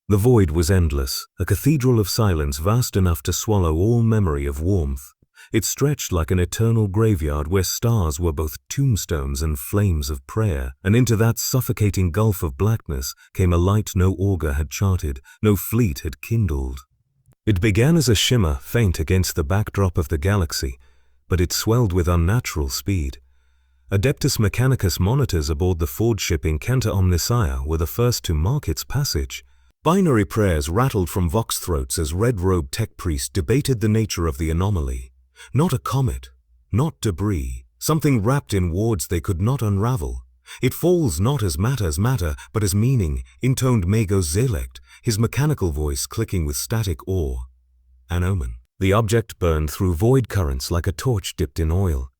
The void was endless, a cathedral of silence vast enough to swallow all memory of warmth. It stretched like an eternal graveyard where stars were both tombstones and flames of prayer, and into that suffocating gulf of blackness came a light no augur had charted, no fleet had kindled. It began as a shimmer faint against the backdrop of the galaxy, but it swelled with unnatural speed. Adeptus Mechanicus monitors aboard the forge ship Incanta Omnissiah were the first to mark its passage. Binary prayers rattled from vox throats as red-robed tech priests debated the nature of the anomaly. Not a comet, not debris, something wrapped in wards they could not unravel. It falls not as matter, but as meaning, intoned Magos Zelect, his mechanical voice clicking with static awe. An omen. The object burned through void currents like a torch dipped in oil.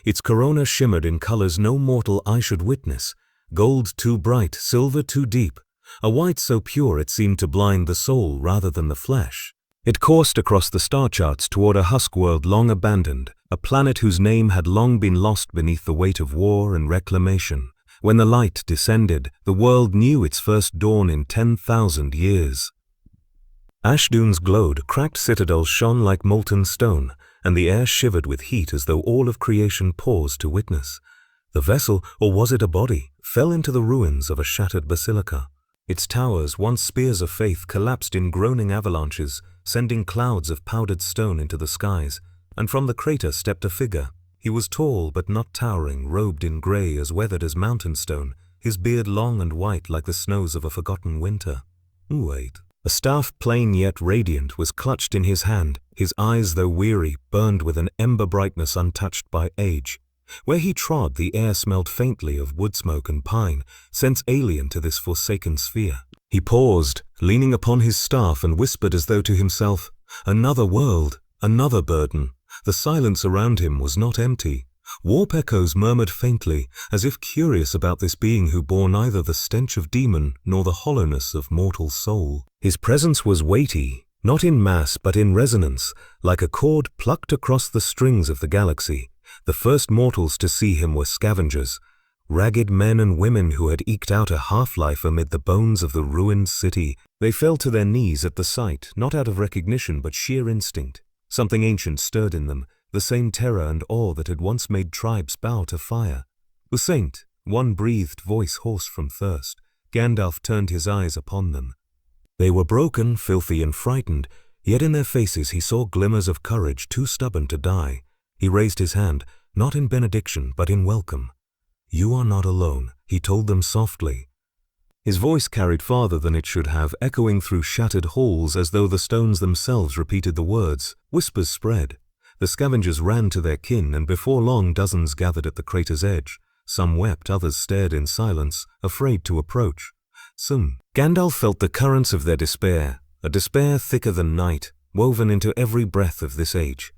Its corona shimmered in colors no mortal eye should witness, gold too bright, silver too deep, a white so pure it seemed to blind the soul rather than the flesh. It coursed across the star charts toward a husk world long abandoned, a planet whose name had long been lost beneath the weight of war and reclamation. When the light descended, the world knew its first dawn in 10,000 years. Ash dunes glowed, cracked citadels shone like molten stone, and the air shivered with heat as though all of creation paused to witness. The vessel, or was it a body, fell into the ruins of a shattered basilica. Its towers, once spears of faith, collapsed in groaning avalanches, sending clouds of powdered stone into the skies, and from the crater stepped a figure. He was tall but not towering, robed in grey as weathered as mountain stone, his beard long and white like the snows of a forgotten winter. Wait. A staff plain yet radiant was clutched in his hand, his eyes, though weary, burned with an ember brightness untouched by age. Where he trod, the air smelled faintly of wood smoke and pine, sense alien to this forsaken sphere. He paused, leaning upon his staff, and whispered as though to himself, "Another world, another burden." The silence around him was not empty. Warp echoes murmured faintly, as if curious about this being who bore neither the stench of demon nor the hollowness of mortal soul. His presence was weighty, not in mass but in resonance, like a chord plucked across the strings of the galaxy. The first mortals to see him were scavengers, ragged men and women who had eked out a half-life amid the bones of the ruined city. They fell to their knees at the sight, not out of recognition but sheer instinct. Something ancient stirred in them, the same terror and awe that had once made tribes bow to fire. The saint, one breathed, voice hoarse from thirst. Gandalf turned his eyes upon them. They were broken, filthy and frightened, yet in their faces he saw glimmers of courage too stubborn to die. He raised his hand, not in benediction but in welcome. "You are not alone," he told them softly. His voice carried farther than it should have, echoing through shattered halls as though the stones themselves repeated the words. Whispers spread. The scavengers ran to their kin, and before long dozens gathered at the crater's edge. Some wept, others stared in silence, afraid to approach. Soon, Gandalf felt the currents of their despair, a despair thicker than night, woven into every breath of this age.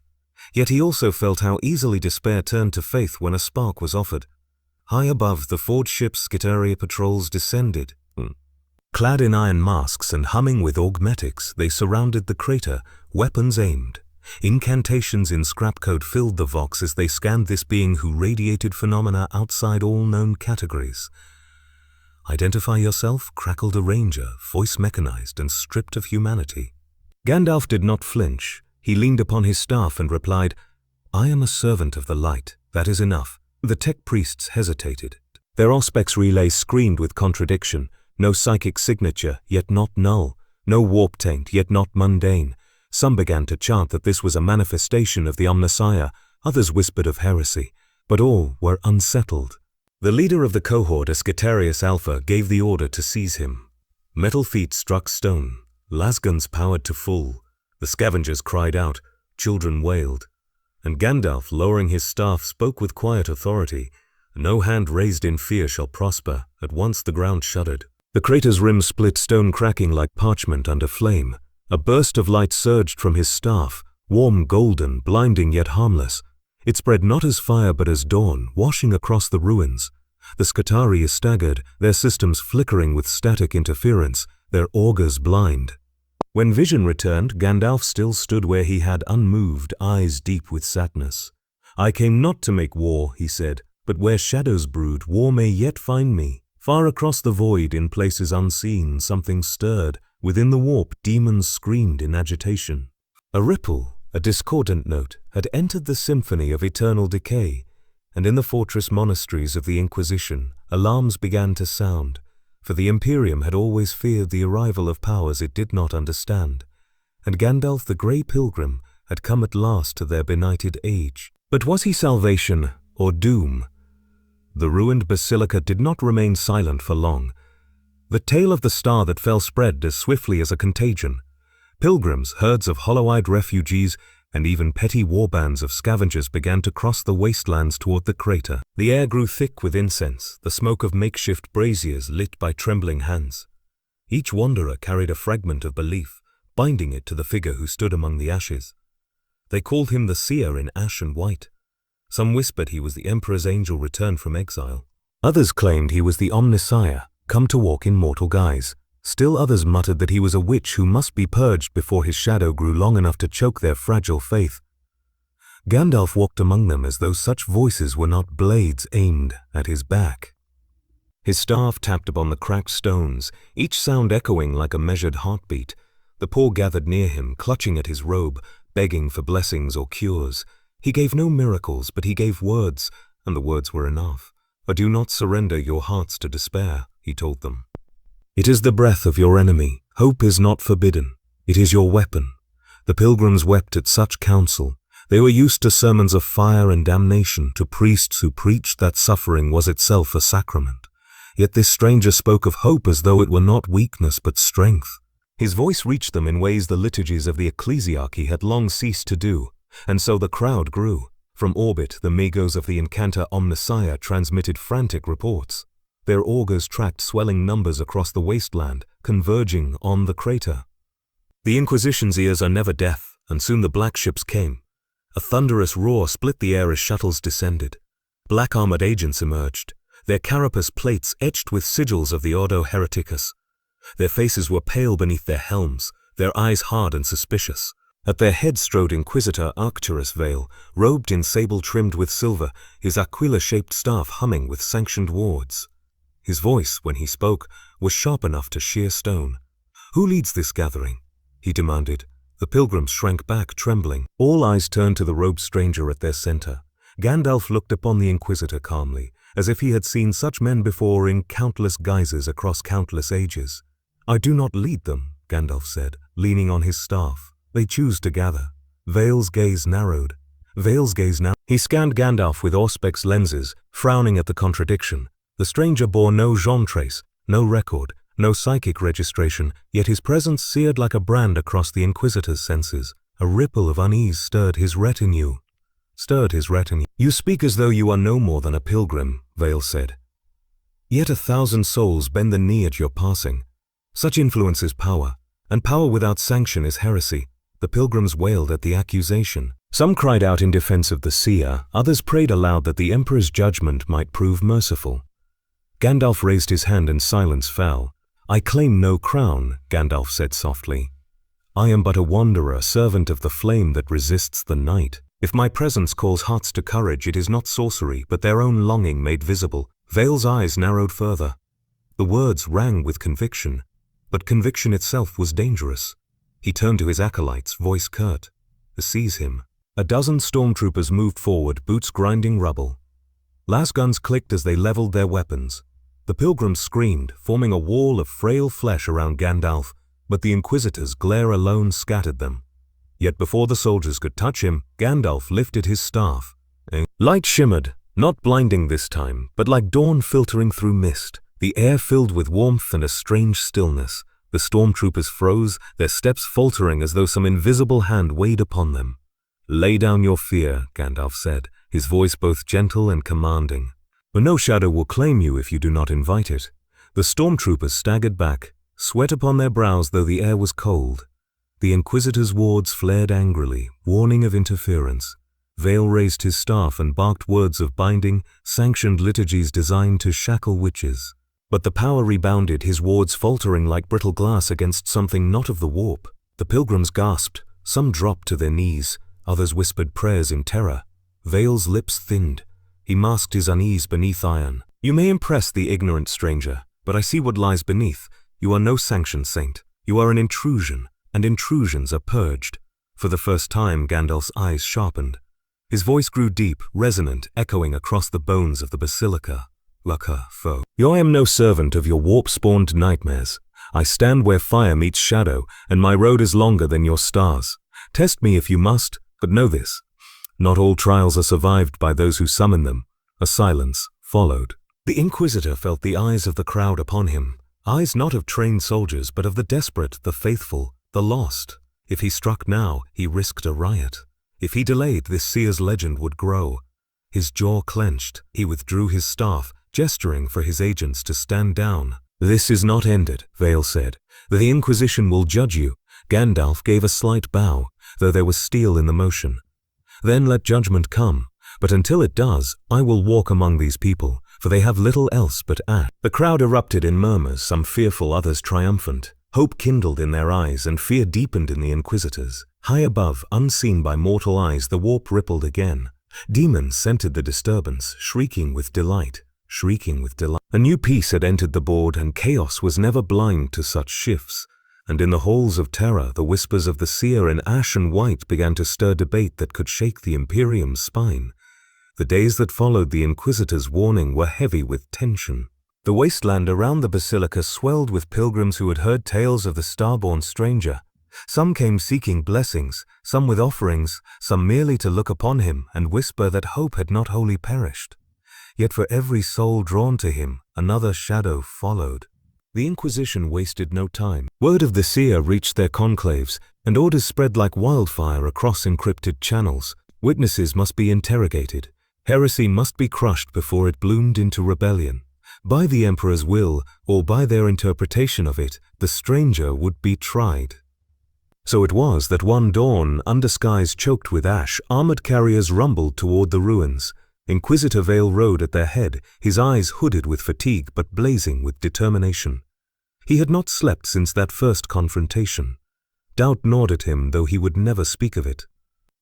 Yet he also felt how easily despair turned to faith when a spark was offered. High above, the forge ship's Skitaria patrols descended. Clad in iron masks and humming with augmetics, they surrounded the crater, weapons aimed. Incantations in scrap code filled the vox as they scanned this being who radiated phenomena outside all known categories. "Identify yourself," crackled a ranger, voice mechanized and stripped of humanity. Gandalf did not flinch. He leaned upon his staff and replied, "I am a servant of the light. That is enough." The tech priests hesitated. Their auspex relay screamed with contradiction. No psychic signature, yet not null. No warp taint, yet not mundane. Some began to chant that this was a manifestation of the Omnissiah, others whispered of heresy, but all were unsettled. The leader of the cohort, Ascatarius Alpha, gave the order to seize him. Metal feet struck stone. Lasguns powered to full. The scavengers cried out. Children wailed. And Gandalf, lowering his staff, spoke with quiet authority. "No hand raised in fear shall prosper." At once the ground shuddered. The crater's rim split, stone cracking like parchment under flame. A burst of light surged from his staff, warm, golden, blinding yet harmless. It spread not as fire but as dawn, washing across the ruins. The Skitarii staggered, their systems flickering with static interference, their augurs blind. When vision returned, Gandalf still stood where he had, unmoved, eyes deep with sadness. "I came not to make war," he said, "but where shadows brood, war may yet find me." Far across the void, in places unseen, something stirred, Within the warp, demons screamed in agitation. A ripple, a discordant note, had entered the symphony of eternal decay, and in the fortress monasteries of the Inquisition, alarms began to sound, for the Imperium had always feared the arrival of powers it did not understand, and Gandalf the Grey Pilgrim had come at last to their benighted age. But was he salvation or doom? The ruined basilica did not remain silent for long. The tale of the star that fell spread as swiftly as a contagion. Pilgrims, herds of hollow-eyed refugees, and even petty warbands of scavengers began to cross the wastelands toward the crater. The air grew thick with incense, the smoke of makeshift braziers lit by trembling hands. Each wanderer carried a fragment of belief, binding it to the figure who stood among the ashes. They called him the seer in ash and white. Some whispered he was the Emperor's angel returned from exile. Others claimed he was the Omnissiah, come to walk in mortal guise. Still others muttered that he was a witch who must be purged before his shadow grew long enough to choke their fragile faith. Gandalf walked among them as though such voices were not blades aimed at his back. His staff tapped upon the cracked stones, each sound echoing like a measured heartbeat. The poor gathered near him, clutching at his robe, begging for blessings or cures. He gave no miracles, but he gave words, and the words were enough. "But do not surrender your hearts to despair," he told them. "It is the breath of your enemy. Hope is not forbidden. It is your weapon." The pilgrims wept at such counsel. They were used to sermons of fire and damnation, to priests who preached that suffering was itself a sacrament. Yet this stranger spoke of hope as though it were not weakness but strength. His voice reached them in ways the liturgies of the ecclesiarchy had long ceased to do. And so the crowd grew. From orbit, the Magos of the incanter Omnissiah transmitted frantic reports. Their augurs tracked swelling numbers across the wasteland, converging on the crater. The Inquisition's ears are never deaf, and soon the black ships came. A thunderous roar split the air as shuttles descended. Black-armored agents emerged, their carapace plates etched with sigils of the Ordo Hereticus. Their faces were pale beneath their helms, their eyes hard and suspicious. At their head strode Inquisitor Arcturus Vale, robed in sable trimmed with silver, his aquila-shaped staff humming with sanctioned wards. His voice, when he spoke, was sharp enough to shear stone. "Who leads this gathering?" he demanded. The pilgrims shrank back, trembling. All eyes turned to the robed stranger at their center. Gandalf looked upon the Inquisitor calmly, as if he had seen such men before in countless guises across countless ages. "I do not lead them," Gandalf said, leaning on his staff. "They choose to gather." Vale's gaze narrowed. He scanned Gandalf with Auspex lenses, frowning at the contradiction. The stranger bore no Jean trace, no record, no psychic registration, yet his presence seared like a brand across the Inquisitor's senses. A ripple of unease stirred his retinue. "You speak as though you are no more than a pilgrim," Vale said. "Yet 1,000 souls bend the knee at your passing. Such influence is power, and power without sanction is heresy." The pilgrims wailed at the accusation. Some cried out in defense of the seer, others prayed aloud that the Emperor's judgment might prove merciful. Gandalf raised his hand and silence fell. "I claim no crown," Gandalf said softly. "I am but a wanderer, servant of the flame that resists the night. If my presence calls hearts to courage, it is not sorcery, but their own longing made visible." Vale's eyes narrowed further. The words rang with conviction, but conviction itself was dangerous. He turned to his acolytes, voice curt. "Seize him." A dozen stormtroopers moved forward, boots grinding rubble. Las guns clicked as they leveled their weapons. The pilgrims screamed, forming a wall of frail flesh around Gandalf, but the Inquisitor's glare alone scattered them. Yet before the soldiers could touch him, Gandalf lifted his staff. Light shimmered, not blinding this time, but like dawn filtering through mist. The air filled with warmth and a strange stillness. The stormtroopers froze, their steps faltering as though some invisible hand weighed upon them. "Lay down your fear," Gandalf said, his voice both gentle and commanding. "But no shadow will claim you if you do not invite it." The stormtroopers staggered back, sweat upon their brows though the air was cold. The Inquisitor's wards flared angrily, warning of interference. Vale raised his staff and barked words of binding, sanctioned liturgies designed to shackle witches. But the power rebounded, his wards faltering like brittle glass against something not of the warp. The pilgrims gasped, some dropped to their knees, others whispered prayers in terror. Vale's lips thinned. He masked his unease beneath iron. "You may impress the ignorant stranger, but I see what lies beneath. You are no sanctioned saint. You are an intrusion, and intrusions are purged. For the first time, Gandalf's eyes sharpened. His voice grew deep, resonant, echoing across the bones of the basilica. Laka, foe. I am no servant of your warp-spawned nightmares. I stand where fire meets shadow, and my road is longer than your stars. Test me if you must, but know this. Not all trials are survived by those who summon them. A silence followed. The Inquisitor felt the eyes of the crowd upon him. Eyes not of trained soldiers, but of the desperate, the faithful, the lost. If he struck now, he risked a riot. If he delayed, this seer's legend would grow. His jaw clenched. He withdrew his staff, gesturing for his agents to stand down. This is not ended, Vale said. The Inquisition will judge you. Gandalf gave a slight bow, though there was steel in the motion. Then let judgment come. But until it does, I will walk among these people, for they have little else but ash. The crowd erupted in murmurs, some fearful, others triumphant. Hope kindled in their eyes, and fear deepened in the Inquisitors. High above, unseen by mortal eyes, the warp rippled again. Demons scented the disturbance, shrieking with delight. A new peace had entered the board, and chaos was never blind to such shifts. And in the halls of Terra, the whispers of the seer in ash and white began to stir debate that could shake the Imperium's spine. The days that followed the Inquisitor's warning were heavy with tension. The wasteland around the basilica swelled with pilgrims who had heard tales of the starborn stranger. Some came seeking blessings, some with offerings, some merely to look upon him and whisper that hope had not wholly perished. Yet for every soul drawn to him, another shadow followed. The Inquisition wasted no time. Word of the seer reached their conclaves, and orders spread like wildfire across encrypted channels. Witnesses must be interrogated. Heresy must be crushed before it bloomed into rebellion. By the Emperor's will, or by their interpretation of it, the stranger would be tried. So it was that one dawn, under skies choked with ash, armored carriers rumbled toward the ruins. Inquisitor Vale rode at their head, his eyes hooded with fatigue but blazing with determination. He had not slept since that first confrontation. Doubt gnawed at him, though he would never speak of it.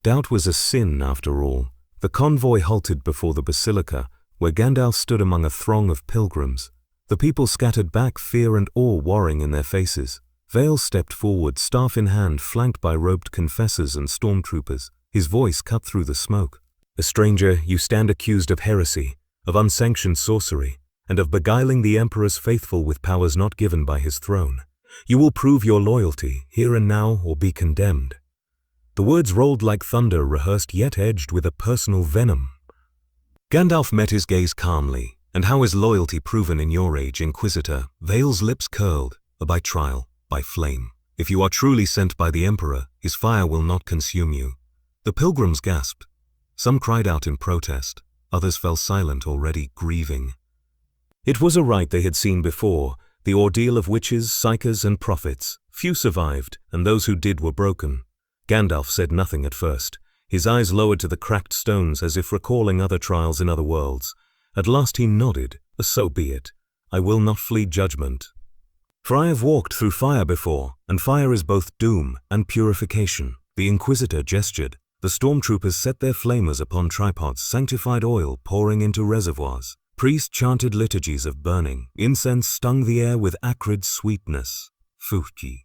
Doubt was a sin, after all. The convoy halted before the basilica, where Gandalf stood among a throng of pilgrims. The people scattered back, fear and awe warring in their faces. Vale stepped forward, staff in hand, flanked by robed confessors and stormtroopers. His voice cut through the smoke. A stranger, you stand accused of heresy, of unsanctioned sorcery, and of beguiling the Emperor's faithful with powers not given by his throne. You will prove your loyalty, here and now, or be condemned. The words rolled like thunder, rehearsed yet edged with a personal venom. Gandalf met his gaze calmly. And how is loyalty proven in your age, Inquisitor? Vale's lips curled. By trial, by flame. If you are truly sent by the Emperor, his fire will not consume you. The pilgrims gasped. Some cried out in protest. Others fell silent, already grieving. It was a rite they had seen before, the ordeal of witches, psychers, and prophets. Few survived, and those who did were broken. Gandalf said nothing at first. His eyes lowered to the cracked stones as if recalling other trials in other worlds. At last he nodded. So be it. I will not flee judgment. For I have walked through fire before, and fire is both doom and purification. The Inquisitor gestured. The stormtroopers set their flamers upon tripods, sanctified oil pouring into reservoirs. Priests chanted liturgies of burning. Incense stung the air with acrid sweetness. Fuki.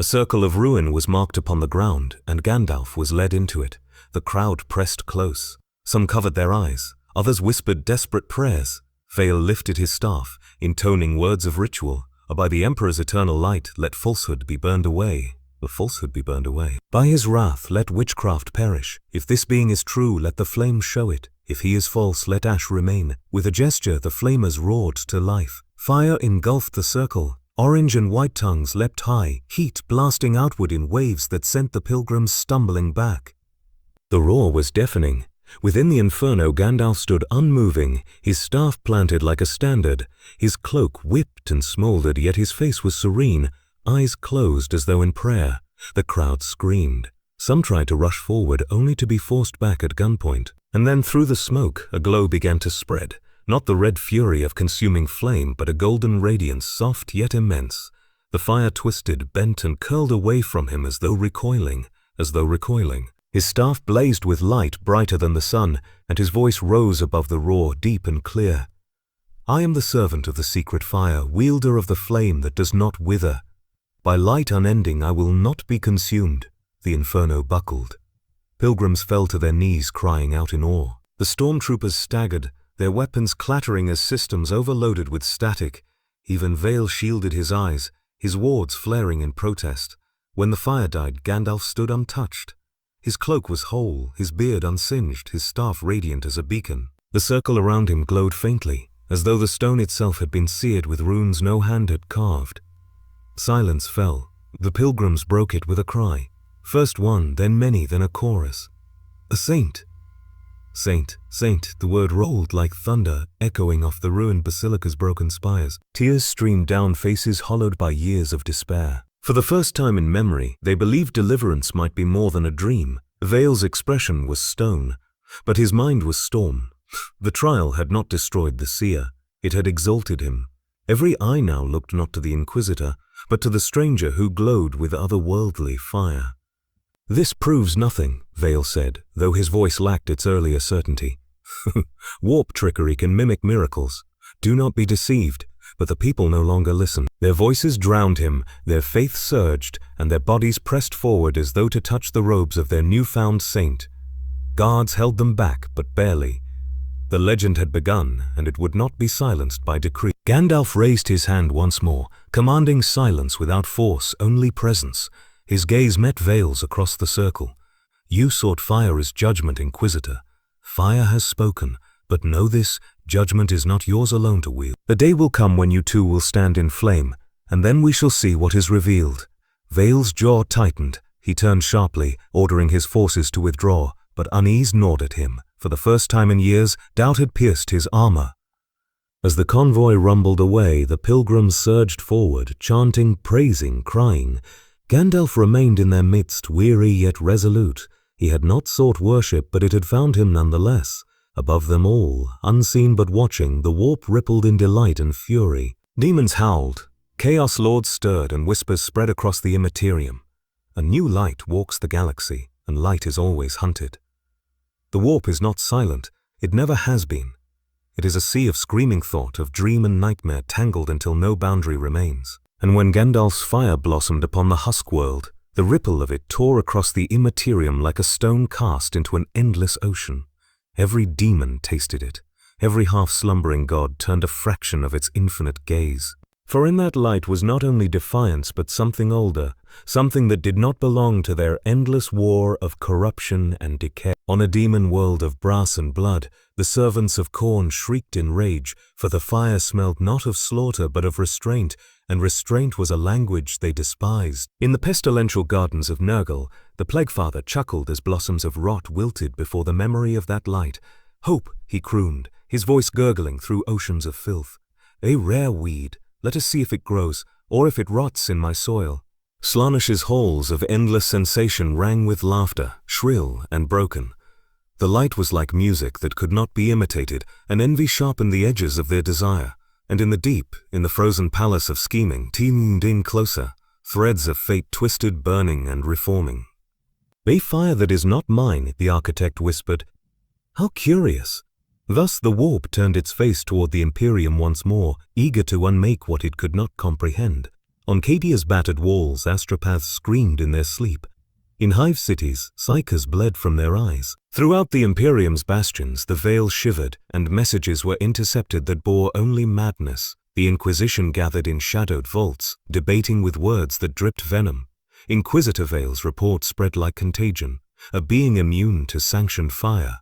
A circle of ruin was marked upon the ground, and Gandalf was led into it. The crowd pressed close. Some covered their eyes. Others whispered desperate prayers. Vale lifted his staff, intoning words of ritual. By the Emperor's eternal light, let falsehood be burned away. The falsehood be burned away. By his wrath, let witchcraft perish. If this being is true, let the flame show it. If he is false, let ash remain. With a gesture, the flamers roared to life. Fire engulfed the circle. Orange and white tongues leapt high, heat blasting outward in waves that sent the pilgrims stumbling back. The roar was deafening. Within the inferno, Gandalf stood unmoving, his staff planted like a standard. His cloak whipped and smoldered, yet his face was serene, eyes closed as though in prayer. The crowd screamed. Some tried to rush forward, only to be forced back at gunpoint. And then through the smoke, a glow began to spread. Not the red fury of consuming flame, but a golden radiance, soft yet immense. The fire twisted, bent, and curled away from him as though recoiling. His staff blazed with light brighter than the sun, and his voice rose above the roar, deep and clear. I am the servant of the secret fire, wielder of the flame that does not wither. By light unending I will not be consumed. The inferno buckled. Pilgrims fell to their knees, crying out in awe. The stormtroopers staggered, their weapons clattering as systems overloaded with static. Even Vale shielded his eyes, his wards flaring in protest. When the fire died, Gandalf stood untouched. His cloak was whole, his beard unsinged, his staff radiant as a beacon. The circle around him glowed faintly, as though the stone itself had been seared with runes no hand had carved. Silence fell. The pilgrims broke it with a cry. First one, then many, then a chorus. A saint! Saint, saint, the word rolled like thunder, echoing off the ruined basilica's broken spires. Tears streamed down faces hollowed by years of despair. For the first time in memory, they believed deliverance might be more than a dream. Vale's expression was stone, but his mind was storm. The trial had not destroyed the seer, it had exalted him. Every eye now looked not to the Inquisitor, but to the stranger who glowed with otherworldly fire. "This proves nothing," Vale said, though his voice lacked its earlier certainty. "Warp trickery can mimic miracles. Do not be deceived." But the people no longer listened. Their voices drowned him, their faith surged, and their bodies pressed forward as though to touch the robes of their newfound saint. Guards held them back, but barely. The legend had begun, and it would not be silenced by decree. Gandalf raised his hand once more, commanding silence without force, only presence. His gaze met Vale's across the circle. "You sought fire as judgment, Inquisitor. Fire has spoken, but know this, judgment is not yours alone to wield. The day will come when you too will stand in flame, and then we shall see what is revealed." Vale's jaw tightened. He turned sharply, ordering his forces to withdraw, but unease gnawed at him. For the first time in years, doubt had pierced his armor. As the convoy rumbled away, the pilgrims surged forward, chanting, praising, crying. Gandalf remained in their midst, weary yet resolute. He had not sought worship, but it had found him nonetheless. Above them all, unseen but watching, the warp rippled in delight and fury. Demons howled, chaos lords stirred, and whispers spread across the Imperium. A new light walks the galaxy, and light is always hunted. The warp is not silent, it never has been. It is a sea of screaming thought, of dream and nightmare tangled until no boundary remains. And when Gandalf's fire blossomed upon the husk world, the ripple of it tore across the Immaterium like a stone cast into an endless ocean. Every demon tasted it. Every half-slumbering god turned a fraction of its infinite gaze. For in that light was not only defiance but something older, something that did not belong to their endless war of corruption and decay. On a demon world of brass and blood, the servants of Khorne shrieked in rage, for the fire smelled not of slaughter but of restraint, and restraint was a language they despised. In the pestilential gardens of Nurgle, the Plaguefather chuckled as blossoms of rot wilted before the memory of that light. "Hope," he crooned, his voice gurgling through oceans of filth. "A rare weed. Let us see if it grows, or if it rots in my soil." Slaanesh's halls of endless sensation rang with laughter, shrill and broken. The light was like music that could not be imitated, and envy sharpened the edges of their desire. And in the deep, in the frozen palace of scheming, teemed in closer, threads of fate twisted, burning and reforming. "A fire that is not mine," the architect whispered. "How curious." Thus the warp turned its face toward the Imperium once more, eager to unmake what it could not comprehend. On Cadia's battered walls, astropaths screamed in their sleep. In hive cities, psychers bled from their eyes. Throughout the Imperium's bastions, the veil shivered, and messages were intercepted that bore only madness. The Inquisition gathered in shadowed vaults, debating with words that dripped venom. Inquisitor Vale's report spread like contagion, a being immune to sanctioned fire.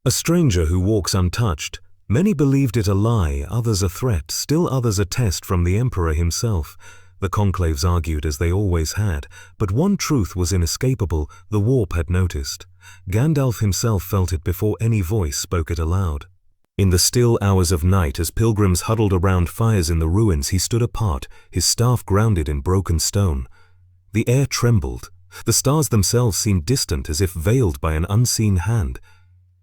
A stranger who walks untouched. Many believed it a lie, others a threat, still others a test from the Emperor himself. The conclaves argued as they always had, but one truth was inescapable, the warp had noticed. Gandalf himself felt it before any voice spoke it aloud. In the still hours of night, as pilgrims huddled around fires in the ruins, he stood apart, his staff grounded in broken stone. The air trembled. The stars themselves seemed distant, as if veiled by an unseen hand.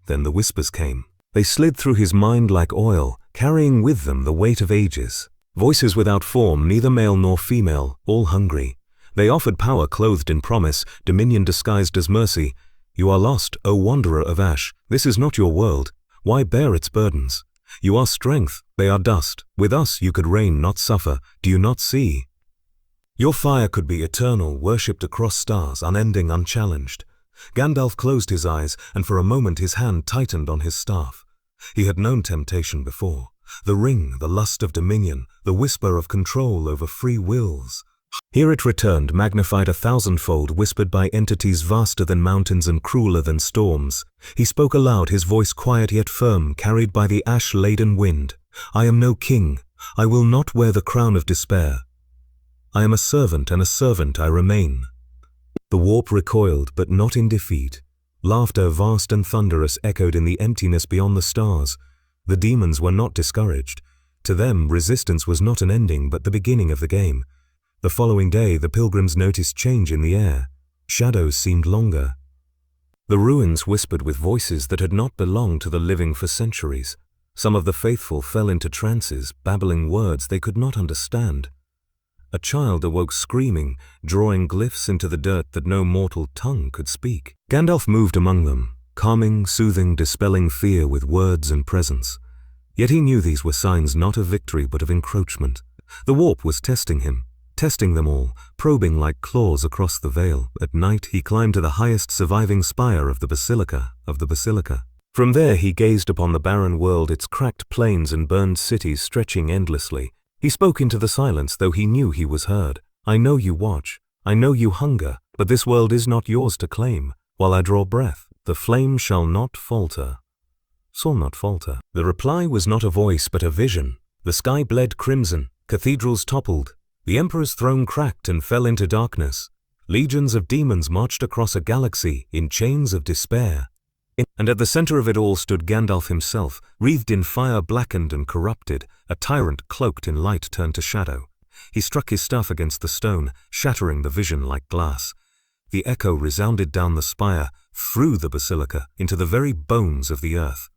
Then the whispers came. They slid through his mind like oil, carrying with them the weight of ages. Voices without form, neither male nor female, all hungry. They offered power clothed in promise, dominion disguised as mercy. "You are lost, O wanderer of ash. This is not your world. Why bear its burdens? You are strength, they are dust. With us you could reign, not suffer. Do you not see?" Your fire could be eternal, worshipped across stars, unending, unchallenged. Gandalf closed his eyes, and for a moment his hand tightened on his staff. He had known temptation before. The ring, the lust of dominion, the whisper of control over free wills. Here it returned, magnified 1,000-fold, whispered by entities vaster than mountains and crueler than storms. He spoke aloud, his voice quiet yet firm, carried by the ash-laden wind. I am no king. I will not wear the crown of despair. I am a servant, and a servant I remain. The warp recoiled, but not in defeat. Laughter, vast and thunderous, echoed in the emptiness beyond the stars. The demons were not discouraged. To them, resistance was not an ending, but the beginning of the game. The following day, the pilgrims noticed change in the air. Shadows seemed longer. The ruins whispered with voices that had not belonged to the living for centuries. Some of the faithful fell into trances, babbling words they could not understand. A child awoke screaming, drawing glyphs into the dirt that no mortal tongue could speak. Gandalf moved among them, calming, soothing, dispelling fear with words and presence. Yet he knew these were signs not of victory but of encroachment. The warp was testing him, testing them all, probing like claws across the veil. At night he climbed to the highest surviving spire of the basilica. From there he gazed upon the barren world, its cracked plains and burned cities stretching endlessly. He spoke into the silence, though he knew he was heard. I know you watch, I know you hunger, but this world is not yours to claim. While I draw breath, the flame shall not falter. The reply was not a voice but a vision. The sky bled crimson, cathedrals toppled, the Emperor's throne cracked and fell into darkness. Legions of demons marched across a galaxy in chains of despair. And at the center of it all stood Gandalf himself, wreathed in fire, blackened and corrupted, a tyrant cloaked in light turned to shadow. He struck his staff against the stone, shattering the vision like glass. The echo resounded down the spire, through the basilica, into the very bones of the earth.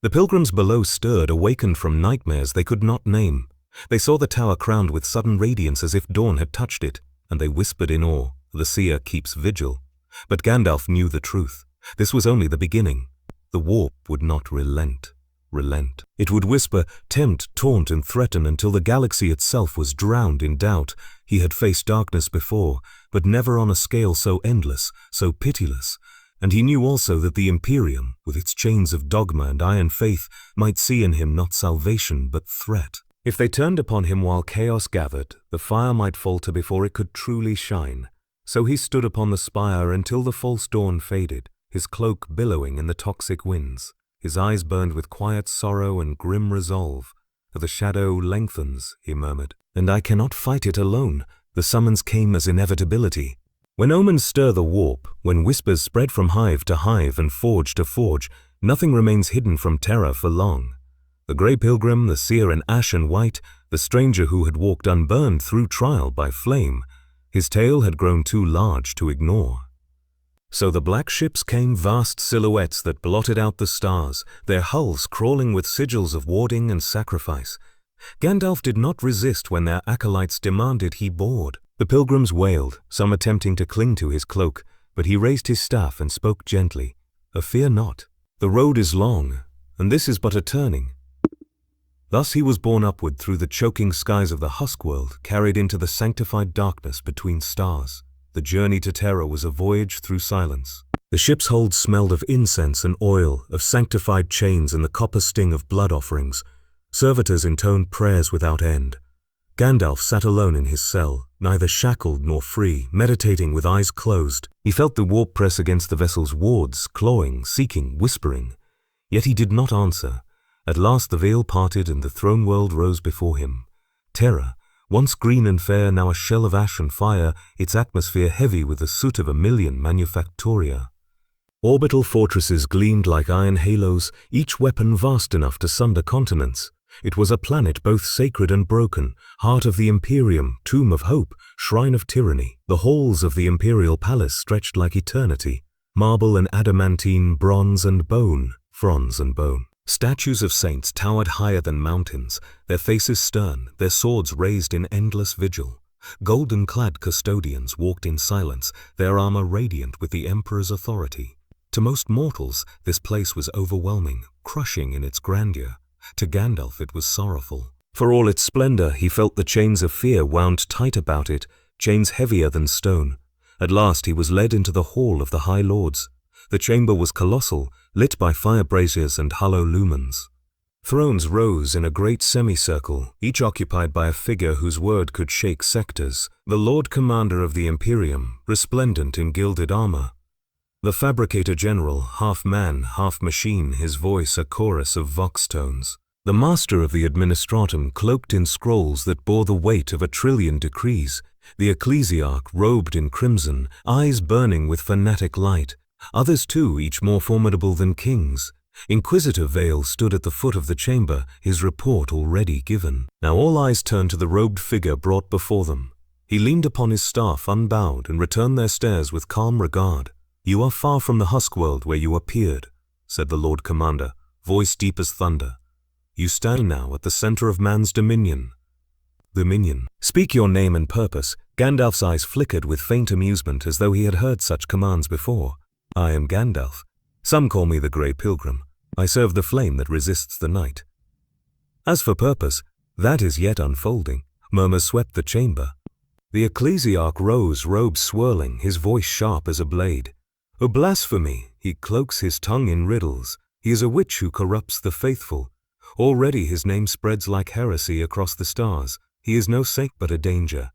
The pilgrims below stirred, awakened from nightmares they could not name. They saw the tower crowned with sudden radiance as if dawn had touched it, and they whispered in awe, "The seer keeps vigil." But Gandalf knew the truth. This was only the beginning. The warp would not relent. It would whisper, tempt, taunt, and threaten until the galaxy itself was drowned in doubt. He had faced darkness before, but never on a scale so endless, so pitiless. And he knew also that the Imperium, with its chains of dogma and iron faith, might see in him not salvation but threat. If they turned upon him while chaos gathered, the fire might falter before it could truly shine. So he stood upon the spire until the false dawn faded, his cloak billowing in the toxic winds. His eyes burned with quiet sorrow and grim resolve. "The shadow lengthens," he murmured, "and I cannot fight it alone." The summons came as inevitability. When omens stir the warp, when whispers spread from hive to hive and forge to forge, nothing remains hidden from Terra for long. The grey pilgrim, the seer in ash and white, the stranger who had walked unburned through trial by flame, his tale had grown too large to ignore. So the black ships came, vast silhouettes that blotted out the stars, their hulls crawling with sigils of warding and sacrifice. Gandalf did not resist when their acolytes demanded he board. The pilgrims wailed, some attempting to cling to his cloak, but he raised his staff and spoke gently. "Fear not. The road is long, and this is but a turning." Thus he was borne upward through the choking skies of the husk world, carried into the sanctified darkness between stars. The journey to Terra was a voyage through silence. The ship's hold smelled of incense and oil, of sanctified chains and the copper sting of blood offerings. Servitors intoned prayers without end. Gandalf sat alone in his cell, neither shackled nor free, meditating with eyes closed. He felt the warp press against the vessel's wards, clawing, seeking, whispering. Yet he did not answer. At last the veil parted and the throne world rose before him. Terra, once green and fair, now a shell of ash and fire, its atmosphere heavy with the soot of 1,000,000 manufactoria. Orbital fortresses gleamed like iron halos, each weapon vast enough to sunder continents. It was a planet both sacred and broken, heart of the Imperium, tomb of hope, shrine of tyranny. The halls of the imperial palace stretched like eternity, marble and adamantine, bronze and bone. Statues of saints towered higher than mountains, their faces stern, their swords raised in endless vigil. Golden-clad custodians walked in silence, their armor radiant with the Emperor's authority. To most mortals, this place was overwhelming, crushing in its grandeur. To Gandalf it was sorrowful. For all its splendor, he felt the chains of fear wound tight about it, chains heavier than stone. At last he was led into the hall of the High Lords. The chamber was colossal, lit by fire braziers and hollow lumens. Thrones rose in a great semicircle, each occupied by a figure whose word could shake sectors, the Lord Commander of the Imperium, resplendent in gilded armor. The Fabricator General, half man, half machine, his voice a chorus of vox tones. The Master of the Administratum, cloaked in scrolls that bore the weight of 1,000,000,000,000 decrees. The Ecclesiarch, robed in crimson, eyes burning with fanatic light. Others too, each more formidable than kings. Inquisitor Vale stood at the foot of the chamber, his report already given. Now all eyes turned to the robed figure brought before them. He leaned upon his staff unbowed and returned their stares with calm regard. "You are far from the husk world where you appeared," said the Lord Commander, voice deep as thunder. "You stand now at the center of man's dominion." Dominion. "Speak your name and purpose." Gandalf's eyes flickered with faint amusement as though he had heard such commands before. "I am Gandalf. Some call me the Grey Pilgrim. I serve the flame that resists the night." "As for purpose, that is yet unfolding." Murmurs swept the chamber. The Ecclesiarch rose, robes swirling, his voice sharp as a blade. "O blasphemy! He cloaks his tongue in riddles. He is a witch who corrupts the faithful. Already his name spreads like heresy across the stars. He is no saint but a danger."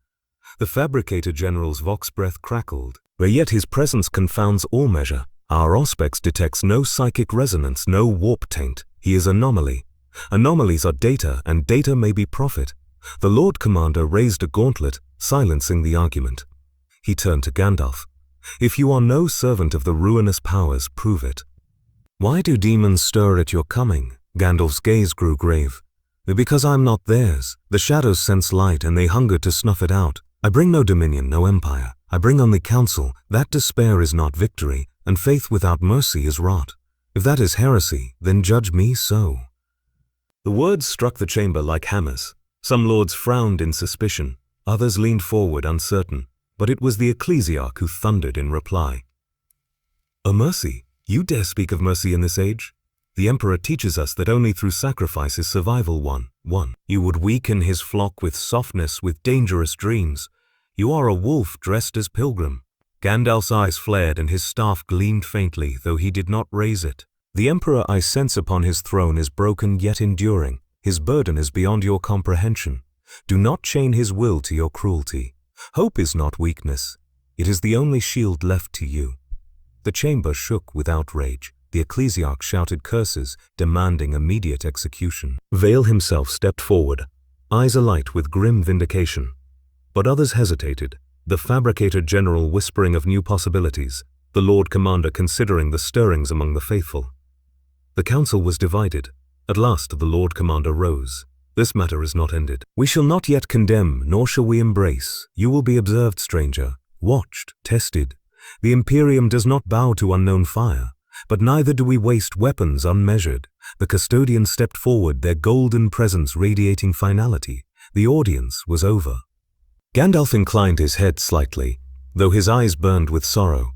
The Fabricator General's vox breath crackled. "But yet his presence confounds all measure. Our auspex detects no psychic resonance, no warp taint. He is anomaly. Anomalies are data, and data may be prophet." The Lord Commander raised a gauntlet, silencing the argument. He turned to Gandalf. "If you are no servant of the ruinous powers, prove it." "Why do demons stir at your coming?" Gandalf's gaze grew grave. "Because I am not theirs. The shadows sense light, and they hunger to snuff it out. I bring no dominion, no empire. I bring only counsel. That despair is not victory, and faith without mercy is rot. If that is heresy, then judge me so." The words struck the chamber like hammers. Some lords frowned in suspicion. Others leaned forward uncertain. But it was the Ecclesiarch who thundered in reply. "A mercy? You dare speak of mercy in this age? The Emperor teaches us that only through sacrifice is survival won. You would weaken his flock with softness, with dangerous dreams. You are a wolf dressed as pilgrim." Gandalf's eyes flared and his staff gleamed faintly, though he did not raise it. "The Emperor I sense upon his throne is broken yet enduring. His burden is beyond your comprehension. Do not chain his will to your cruelty. Hope is not weakness. It is the only shield left to you." The chamber shook with outrage. The Ecclesiarch shouted curses, demanding immediate execution. Vale himself stepped forward, eyes alight with grim vindication. But others hesitated, the Fabricator General whispering of new possibilities, the Lord Commander considering the stirrings among the faithful. The council was divided. At last the Lord Commander rose. "This matter is not ended. We shall not yet condemn, nor shall we embrace. You will be observed, stranger, watched, tested. The Imperium does not bow to unknown fire, but neither do we waste weapons unmeasured." The custodians stepped forward, their golden presence radiating finality. The audience was over. Gandalf inclined his head slightly, though his eyes burned with sorrow.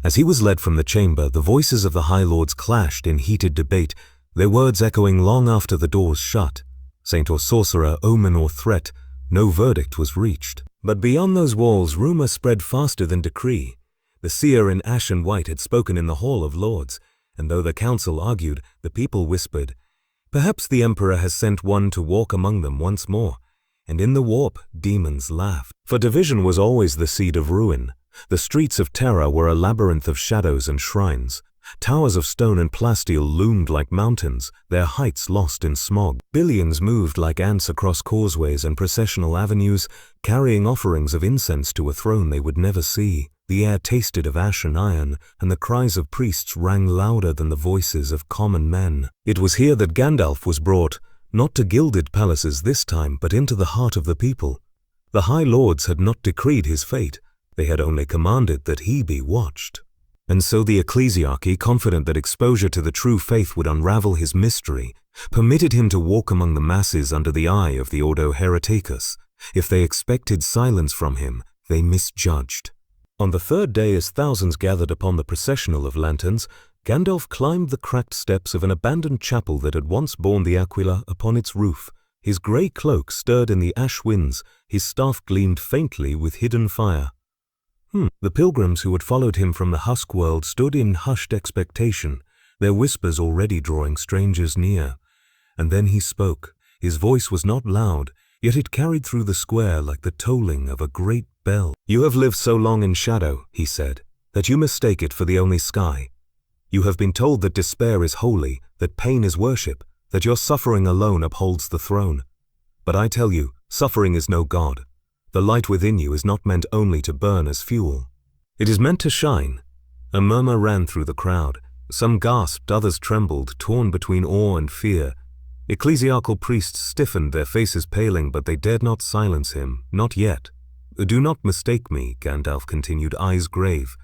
As he was led from the chamber, the voices of the High Lords clashed in heated debate, their words echoing long after the doors shut. Saint or sorcerer, omen or threat, no verdict was reached. But beyond those walls, rumor spread faster than decree. The seer in ashen white had spoken in the Hall of Lords, and though the council argued, the people whispered, "Perhaps the Emperor has sent one to walk among them once more." And in the warp, demons laughed. For division was always the seed of ruin. The streets of Terra were a labyrinth of shadows and shrines. Towers of stone and plasteel loomed like mountains, their heights lost in smog. Billions moved like ants across causeways and processional avenues, carrying offerings of incense to a throne they would never see. The air tasted of ash and iron, and the cries of priests rang louder than the voices of common men. It was here that Gandalf was brought, not to gilded palaces this time, but into the heart of the people. The High Lords had not decreed his fate, they had only commanded that he be watched. And so the Ecclesiarchy, confident that exposure to the true faith would unravel his mystery, permitted him to walk among the masses under the eye of the Ordo Hereticus. If they expected silence from him, they misjudged. On the third day, as thousands gathered upon the processional of lanterns, Gandalf climbed the cracked steps of an abandoned chapel that had once borne the Aquila upon its roof. His grey cloak stirred in the ash winds, his staff gleamed faintly with hidden fire. The pilgrims who had followed him from the husk world stood in hushed expectation, their whispers already drawing strangers near. And then he spoke. His voice was not loud, yet it carried through the square like the tolling of a great bell. "You have lived so long in shadow," he said, "that you mistake it for the only sky. You have been told that despair is holy, that pain is worship, that your suffering alone upholds the throne. But I tell you, suffering is no god. The light within you is not meant only to burn as fuel. It is meant to shine." A murmur ran through the crowd. Some gasped, others trembled, torn between awe and fear. Ecclesiastical priests stiffened, their faces paling, but they dared not silence him, not yet. "Do not mistake me," Gandalf continued, eyes grave.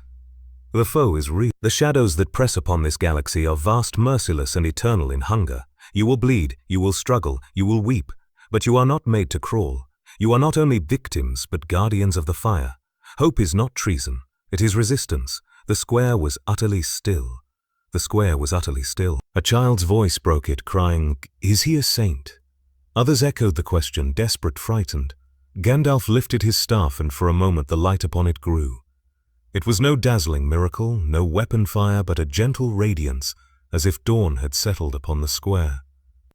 "The foe is real. The shadows that press upon this galaxy are vast, merciless, and eternal in hunger. You will bleed, you will struggle, you will weep, but you are not made to crawl. You are not only victims, but guardians of the fire. Hope is not treason. It is resistance." The square was utterly still. The square was utterly still. A child's voice broke it, crying, "Is he a saint?" Others echoed the question, desperate, frightened. Gandalf lifted his staff, and for a moment the light upon it grew. It was no dazzling miracle, no weapon fire, but a gentle radiance, as if dawn had settled upon the square.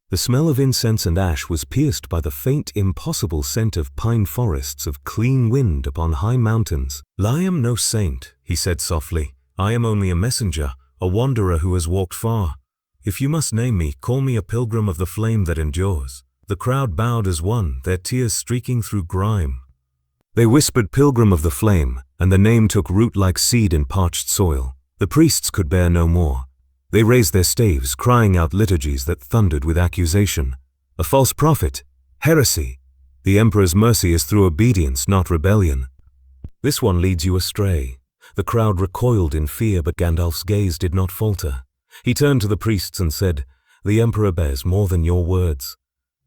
The smell of incense and ash was pierced by the faint, impossible scent of pine forests, of clean wind upon high mountains. "I am no saint," he said softly. "I am only a messenger, a wanderer who has walked far. If you must name me, call me a pilgrim of the flame that endures." The crowd bowed as one, their tears streaking through grime. They whispered, "Pilgrim of the flame," and the name took root like seed in parched soil. The priests could bear no more. They raised their staves, crying out liturgies that thundered with accusation. "A false prophet! Heresy! The Emperor's mercy is through obedience, not rebellion. This one leads you astray." The crowd recoiled in fear, but Gandalf's gaze did not falter. He turned to the priests and said, "The Emperor bears more than your words.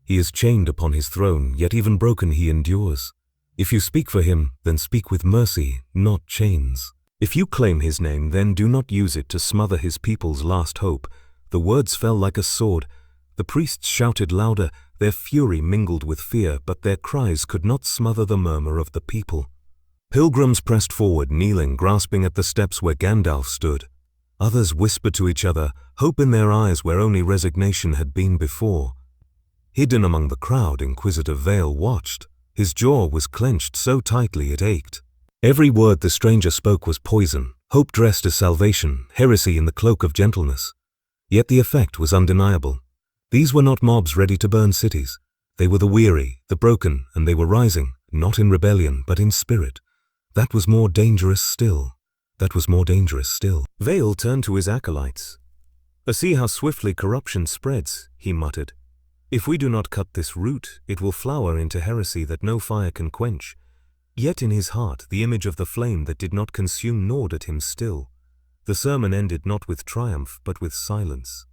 He is chained upon his throne, yet even broken he endures. If you speak for him, then speak with mercy, not chains. If you claim his name, then do not use it to smother his people's last hope." The words fell like a sword. The priests shouted louder, their fury mingled with fear, but their cries could not smother the murmur of the people. Pilgrims pressed forward, kneeling, grasping at the steps where Gandalf stood. Others whispered to each other, hope in their eyes where only resignation had been before. Hidden among the crowd, Inquisitor Vale watched. His jaw was clenched so tightly it ached. Every word the stranger spoke was poison, hope dressed as salvation, heresy in the cloak of gentleness. Yet the effect was undeniable. These were not mobs ready to burn cities. They were the weary, the broken, and they were rising, not in rebellion, but in spirit. That was more dangerous still. That was more dangerous still. Vale turned to his acolytes. "See how swiftly corruption spreads," he muttered. "If we do not cut this root, it will flower into heresy that no fire can quench." Yet in his heart the image of the flame that did not consume gnawed at him still. The sermon ended not with triumph, but with silence.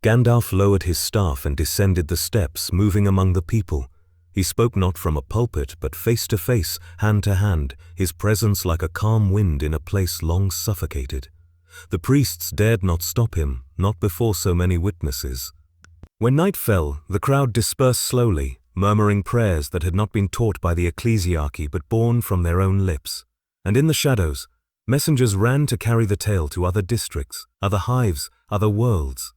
Gandalf lowered his staff and descended the steps, moving among the people. He spoke not from a pulpit, but face to face, hand to hand, his presence like a calm wind in a place long suffocated. The priests dared not stop him, not before so many witnesses. When night fell, the crowd dispersed slowly, murmuring prayers that had not been taught by the ecclesiarchy but born from their own lips. And in the shadows, messengers ran to carry the tale to other districts, other hives, other worlds.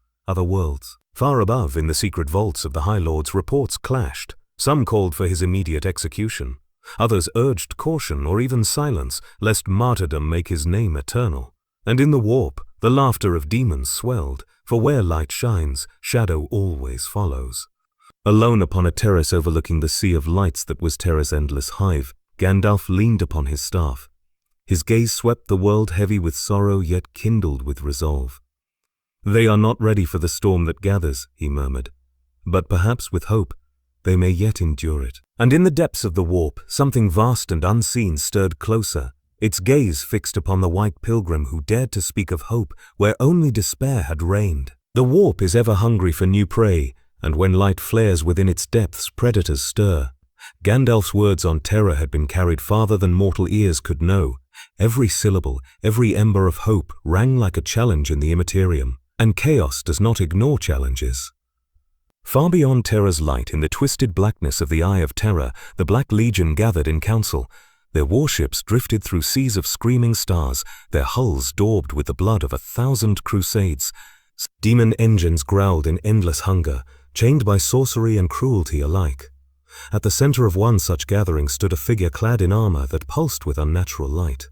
Far above, in the secret vaults of the High Lords, reports clashed. Some called for his immediate execution. Others urged caution or even silence, lest martyrdom make his name eternal. And in the warp, the laughter of demons swelled, for where light shines, shadow always follows. Alone upon a terrace overlooking the sea of lights that was Terra's endless hive, Gandalf leaned upon his staff. His gaze swept the world heavy with sorrow, yet kindled with resolve. "They are not ready for the storm that gathers," he murmured. "But perhaps with hope, they may yet endure it." And in the depths of the warp, something vast and unseen stirred closer, its gaze fixed upon the white pilgrim who dared to speak of hope where only despair had reigned. The warp is ever hungry for new prey, and when light flares within its depths, predators stir. Gandalf's words on Terra had been carried farther than mortal ears could know. Every syllable, every ember of hope rang like a challenge in the Imperium, and chaos does not ignore challenges. Far beyond Terra's light, in the twisted blackness of the Eye of Terra, the Black Legion gathered in council. Their warships drifted through seas of screaming stars, their hulls daubed with the blood of 1,000 crusades. Demon engines growled in endless hunger, chained by sorcery and cruelty alike. At the center of one such gathering stood a figure clad in armor that pulsed with unnatural light.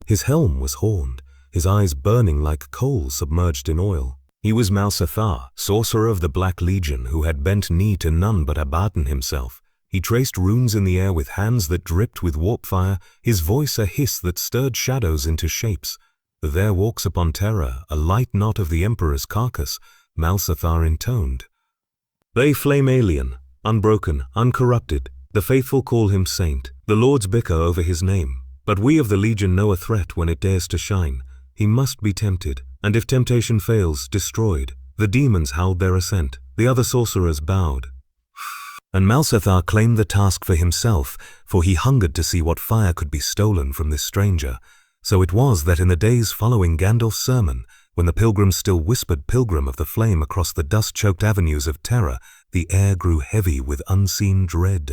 His helm was horned, his eyes burning like coal submerged in oil. He was Malsathar, sorcerer of the Black Legion, who had bent knee to none but Abaddon himself. He traced runes in the air with hands that dripped with warp fire, his voice a hiss that stirred shadows into shapes. There walks upon Terra a light not of the Emperor's carcass, Malsathar intoned. They flame alien, unbroken, uncorrupted. The faithful call him saint. The lords bicker over his name. But we of the Legion know a threat when it dares to shine. He must be tempted, and if temptation fails, destroyed. The demons howled their assent. The other sorcerers bowed. And Malsathar claimed the task for himself, for he hungered to see what fire could be stolen from this stranger. So it was that in the days following Gandalf's sermon, when the pilgrims still whispered Pilgrim of the Flame across the dust-choked avenues of Terra, the air grew heavy with unseen dread.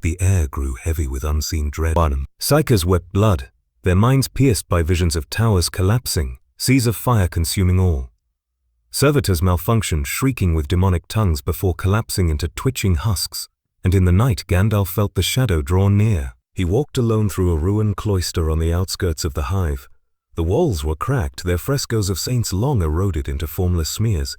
The air grew heavy with unseen dread. Psychers wept blood, their minds pierced by visions of towers collapsing, seas of fire consuming all. Servitors malfunctioned, shrieking with demonic tongues before collapsing into twitching husks, and in the night Gandalf felt the shadow draw near. He walked alone through a ruined cloister on the outskirts of the hive. The walls were cracked, their frescoes of saints long eroded into formless smears.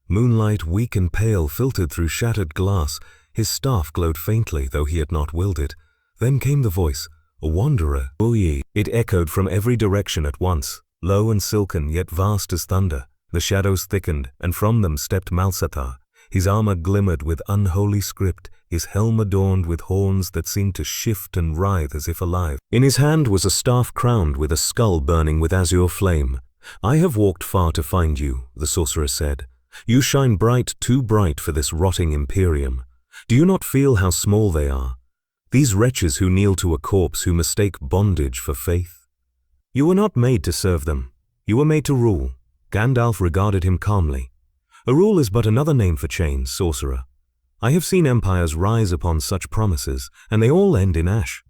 Moonlight, weak and pale, filtered through shattered glass. His staff glowed faintly, though he had not willed it. Then came the voice, a wanderer. O ye! It echoed from every direction at once, low and silken, yet vast as thunder. The shadows thickened, and from them stepped Malsathar. His armor glimmered with unholy script, his helm adorned with horns that seemed to shift and writhe as if alive. In his hand was a staff crowned with a skull burning with azure flame. I have walked far to find you, the sorcerer said. You shine bright, too bright for this rotting Imperium. Do you not feel how small they are? These wretches who kneel to a corpse, who mistake bondage for faith. You were not made to serve them. You were made to rule. Gandalf regarded him calmly. A rule is but another name for chains, sorcerer. I have seen empires rise upon such promises, and they all end in ash.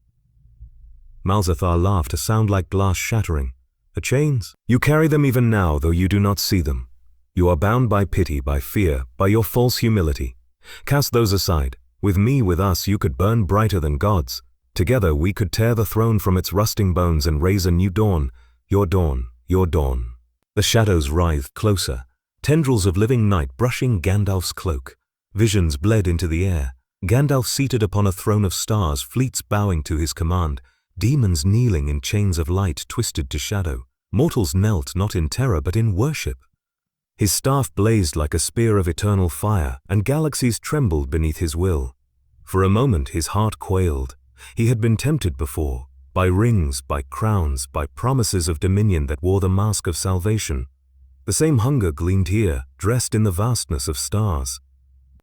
Malsathar laughed, a sound like glass shattering. The chains? You carry them even now, though you do not see them. You are bound by pity, by fear, by your false humility. Cast those aside. With me, with us, you could burn brighter than gods. Together we could tear the throne from its rusting bones and raise a new dawn. Your dawn, your dawn. The shadows writhed closer, tendrils of living night brushing Gandalf's cloak. Visions bled into the air. Gandalf seated upon a throne of stars, fleets bowing to his command, demons kneeling in chains of light twisted to shadow. Mortals knelt not in terror but in worship. His staff blazed like a spear of eternal fire, and galaxies trembled beneath his will. For a moment his heart quailed. He had been tempted before, by rings, by crowns, by promises of dominion that wore the mask of salvation. The same hunger gleamed here, dressed in the vastness of stars.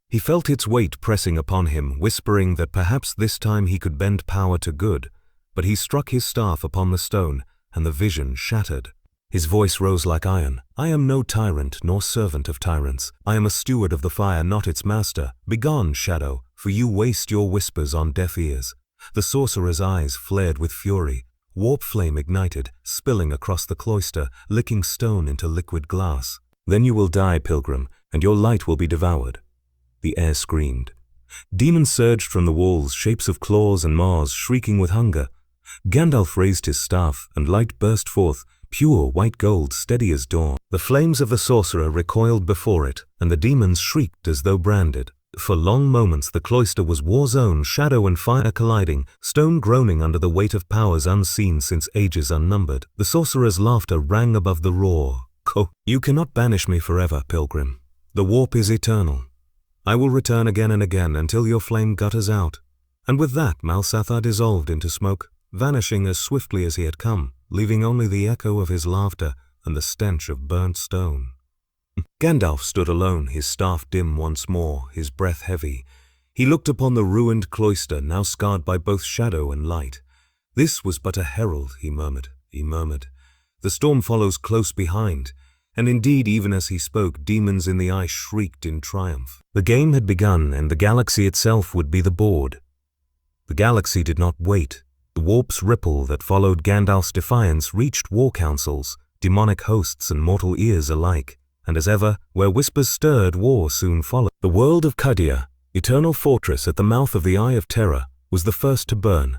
He felt its weight pressing upon him, whispering that perhaps this time he could bend power to good, but he struck his staff upon the stone, and the vision shattered. His voice rose like iron. I am no tyrant, nor servant of tyrants. I am a steward of the fire, not its master. Begone, shadow, for you waste your whispers on deaf ears. The sorcerer's eyes flared with fury. Warp flame ignited, spilling across the cloister, licking stone into liquid glass. Then you will die, pilgrim, and your light will be devoured. The air screamed. Demons surged from the walls, shapes of claws and maws, shrieking with hunger. Gandalf raised his staff, and light burst forth, pure white gold, steady as dawn. The flames of the sorcerer recoiled before it, and the demons shrieked as though branded. For long moments the cloister was war zone, shadow and fire colliding, stone groaning under the weight of powers unseen since ages unnumbered. The sorcerer's laughter rang above the roar. You cannot banish me forever, pilgrim. The warp is eternal. I will return again and again until your flame gutters out. And with that Malsathar dissolved into smoke, vanishing as swiftly as he had come, leaving only the echo of his laughter and the stench of burnt stone. Gandalf stood alone, his staff dim once more, his breath heavy. He looked upon the ruined cloister, now scarred by both shadow and light. This was but a herald, he murmured. The storm follows close behind. And indeed, even as he spoke, demons in the eye shrieked in triumph. The game had begun, and the galaxy itself would be the board. The galaxy did not wait. The warp's ripple that followed Gandalf's defiance reached war councils, demonic hosts and mortal ears alike, and as ever, where whispers stirred, war soon followed. The world of Cadia, eternal fortress at the mouth of the Eye of Terra, was the first to burn.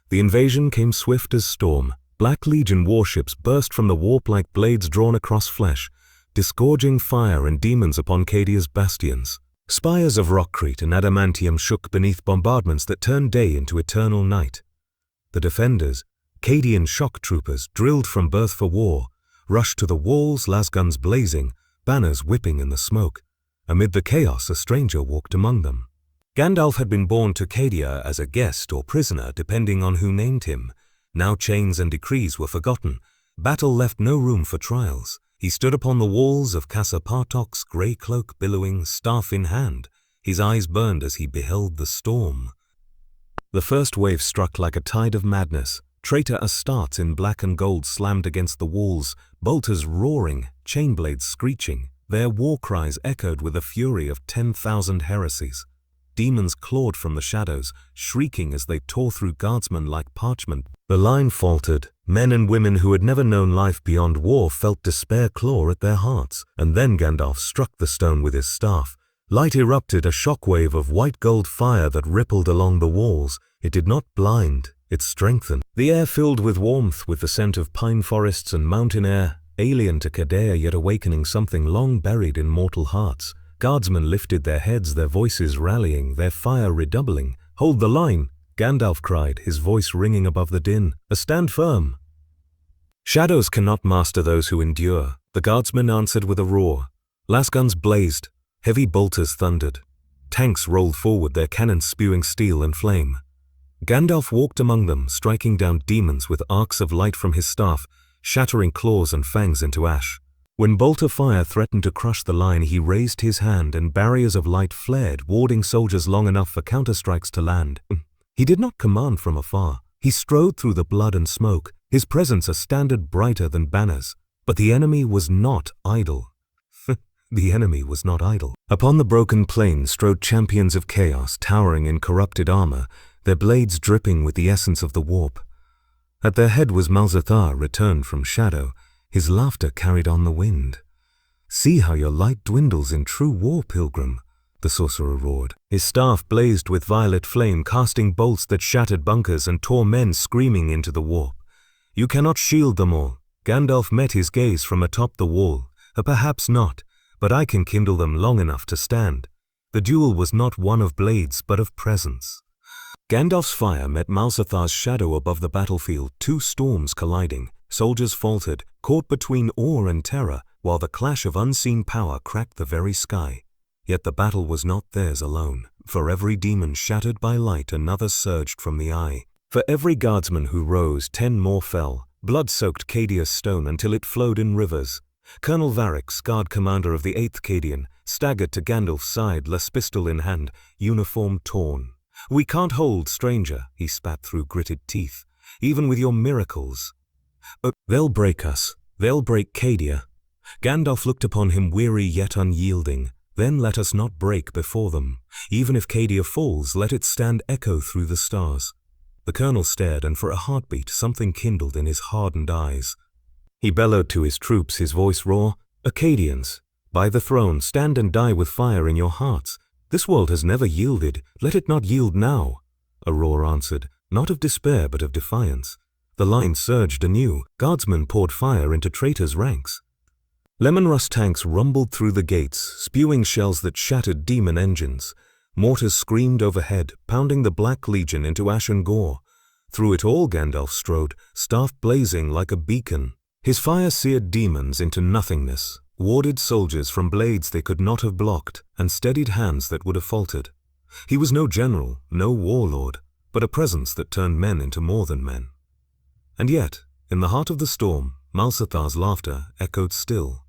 The invasion came swift as storm. Black Legion warships burst from the warp like blades drawn across flesh, disgorging fire and demons upon Cadia's bastions. Spires of rockcrete and adamantium shook beneath bombardments that turned day into eternal night. The defenders, Cadian shock troopers drilled from birth for war, rushed to the walls, lasguns blazing, banners whipping in the smoke. Amid the chaos, a stranger walked among them. Gandalf had been born to Cadia as a guest or prisoner, depending on who named him. Now chains and decrees were forgotten. Battle left no room for trials. He stood upon the walls of Casa Partok's grey cloak billowing, staff in hand. His eyes burned as he beheld the storm. The first wave struck like a tide of madness. Traitor Astartes in black and gold slammed against the walls, bolters roaring, chainblades screeching. Their war cries echoed with the fury of 10,000 heresies. Demons clawed from the shadows, shrieking as they tore through guardsmen like parchment. The line faltered. Men and women who had never known life beyond war felt despair claw at their hearts. And then Gandalf struck the stone with his staff. Light erupted, a shockwave of white gold fire that rippled along the walls. It did not blind, it strengthened. The air filled with warmth, with the scent of pine forests and mountain air, alien to Cadia yet awakening something long buried in mortal hearts. Guardsmen lifted their heads, their voices rallying, their fire redoubling. "Hold the line!" Gandalf cried, his voice ringing above the din. "Stand firm!" Shadows cannot master those who endure. The guardsmen answered with a roar. Lasguns blazed. Heavy bolters thundered. Tanks rolled forward, their cannons spewing steel and flame. Gandalf walked among them, striking down demons with arcs of light from his staff, shattering claws and fangs into ash. When bolter fire threatened to crush the line, he raised his hand and barriers of light flared, warding soldiers long enough for counterstrikes to land. He did not command from afar. He strode through the blood and smoke, his presence a standard brighter than banners. But the enemy was not idle. The enemy was not idle. Upon the broken plain strode champions of chaos, towering in corrupted armor, their blades dripping with the essence of the warp. At their head was Malzathar, returned from shadow. His laughter carried on the wind. "See how your light dwindles in true war, pilgrim," the sorcerer roared. His staff blazed with violet flame, casting bolts that shattered bunkers and tore men screaming into the warp. "You cannot shield them all." Gandalf met his gaze from atop the wall. "Perhaps not, but I can kindle them long enough to stand." The duel was not one of blades, but of presence. Gandalf's fire met Malzathar's shadow above the battlefield, two storms colliding. Soldiers faltered, caught between awe and terror, while the clash of unseen power cracked the very sky. Yet the battle was not theirs alone. For every demon shattered by light, another surged from the eye. For every guardsman who rose, 10 more fell. Blood soaked Cadia's stone until it flowed in rivers. Colonel Varric, guard commander of the 8th Cadian, staggered to Gandalf's side, las pistol in hand, uniform torn. "We can't hold, stranger," he spat through gritted teeth. "Even with your miracles. They'll break us. They'll break Cadia." Gandalf looked upon him, weary yet unyielding. "Then let us not break before them. Even if Cadia falls, let it stand echo through the stars." The colonel stared, and for a heartbeat something kindled in his hardened eyes. He bellowed to his troops, his voice raw. "Acadians, by the throne, stand and die with fire in your hearts. This world has never yielded. Let it not yield now." A roar answered, not of despair but of defiance. The line surged anew. Guardsmen poured fire into traitors' ranks. Lemon-rust tanks rumbled through the gates, spewing shells that shattered demon engines. Mortars screamed overhead, pounding the Black Legion into ash and gore. Through it all Gandalf strode, staff blazing like a beacon. His fire seared demons into nothingness, warded soldiers from blades they could not have blocked, and steadied hands that would have faltered. He was no general, no warlord, but a presence that turned men into more than men. And yet, in the heart of the storm, Malzathar's laughter echoed still.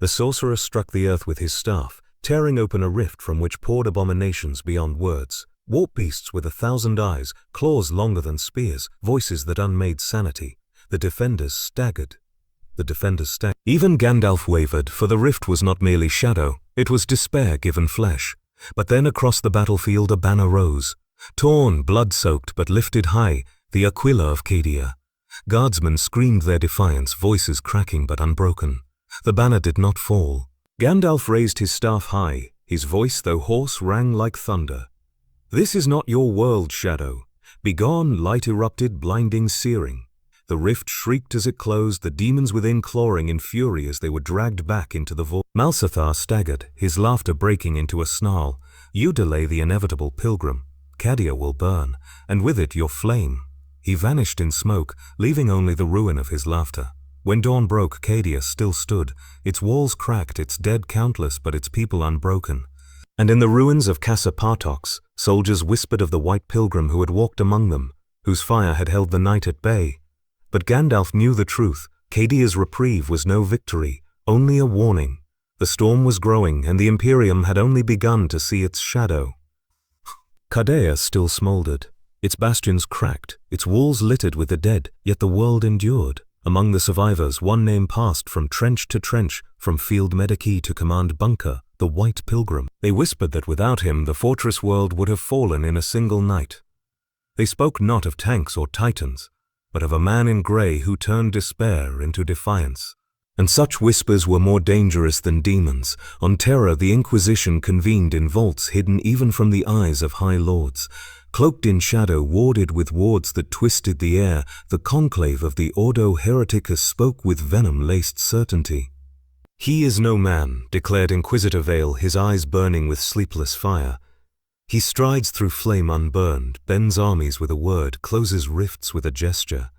The sorcerer struck the earth with his staff, tearing open a rift from which poured abominations beyond words. Warp beasts with 1,000 eyes, claws longer than spears, voices that unmade sanity. The defenders staggered. The defenders staggered. Even Gandalf wavered, for the rift was not merely shadow, it was despair given flesh. But then across the battlefield a banner rose. Torn, blood-soaked, but lifted high, the Aquila of Cadia. Guardsmen screamed their defiance, voices cracking but unbroken. The banner did not fall. Gandalf raised his staff high, his voice, though hoarse, rang like thunder. "This is not your world, Shadow. Begone!" Light erupted, blinding, searing. The rift shrieked as it closed, the demons within clawing in fury as they were dragged back into the void. Malsathar staggered, his laughter breaking into a snarl. "You delay the inevitable, pilgrim. Cadia will burn, and with it your flame." He vanished in smoke, leaving only the ruin of his laughter. When dawn broke, Cadia still stood, its walls cracked, its dead countless, but its people unbroken. And in the ruins of Casa Partox, soldiers whispered of the white pilgrim who had walked among them, whose fire had held the night at bay. But Gandalf knew the truth. Cadia's reprieve was no victory, only a warning. The storm was growing, and the Imperium had only begun to see its shadow. Cadia still smoldered. Its bastions cracked, its walls littered with the dead, yet the world endured. Among the survivors, one name passed from trench to trench, from field medici to command bunker, the White Pilgrim. They whispered that without him the fortress world would have fallen in a single night. They spoke not of tanks or titans, but of a man in grey who turned despair into defiance. And such whispers were more dangerous than demons. On Terra the Inquisition convened in vaults hidden even from the eyes of high lords. Cloaked in shadow, warded with wards that twisted the air, the conclave of the Ordo Hereticus spoke with venom-laced certainty. "He is no man," declared Inquisitor Vale, his eyes burning with sleepless fire. "He strides through flame unburned, bends armies with a word, closes rifts with a gesture.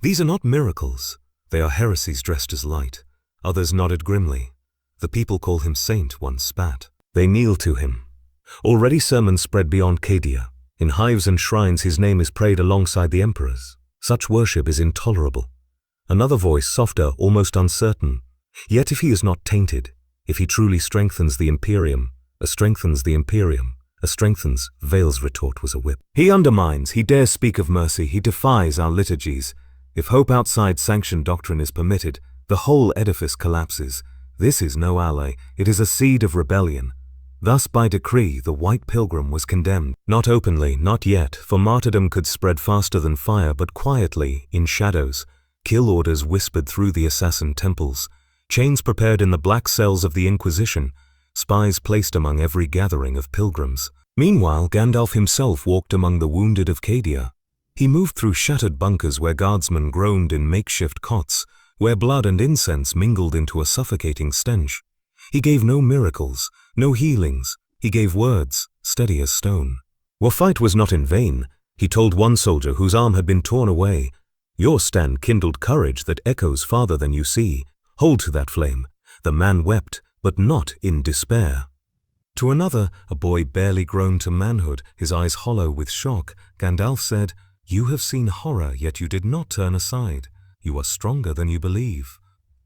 These are not miracles. They are heresies dressed as light." Others nodded grimly. "The people call him saint," one spat. They kneel to him. Already sermons spread beyond Cadia. In hives and shrines his name is prayed alongside the emperor's. Such worship is intolerable. Another voice, softer, almost uncertain. "Yet if he is not tainted, if he truly strengthens the Imperium, strengthens the Imperium, strengthens," Vale's retort was a whip. "He undermines, he dares speak of mercy, he defies our liturgies. If hope outside sanctioned doctrine is permitted, the whole edifice collapses. This is no ally, it is a seed of rebellion." Thus by decree the White Pilgrim was condemned. Not openly, not yet, for martyrdom could spread faster than fire, but quietly, in shadows. Kill orders whispered through the assassin temples. Chains prepared in the black cells of the Inquisition. Spies placed among every gathering of pilgrims. Meanwhile, Gandalf himself walked among the wounded of Cadia. He moved through shattered bunkers where guardsmen groaned in makeshift cots, where blood and incense mingled into a suffocating stench. He gave no miracles, no healings. He gave words, steady as stone. Your fight was not in vain, he told one soldier whose arm had been torn away. Your stand kindled courage that echoes farther than you see. Hold to that flame. The man wept, but not in despair. To another, a boy barely grown to manhood, his eyes hollow with shock, Gandalf said, "You have seen horror, yet you did not turn aside. You are stronger than you believe.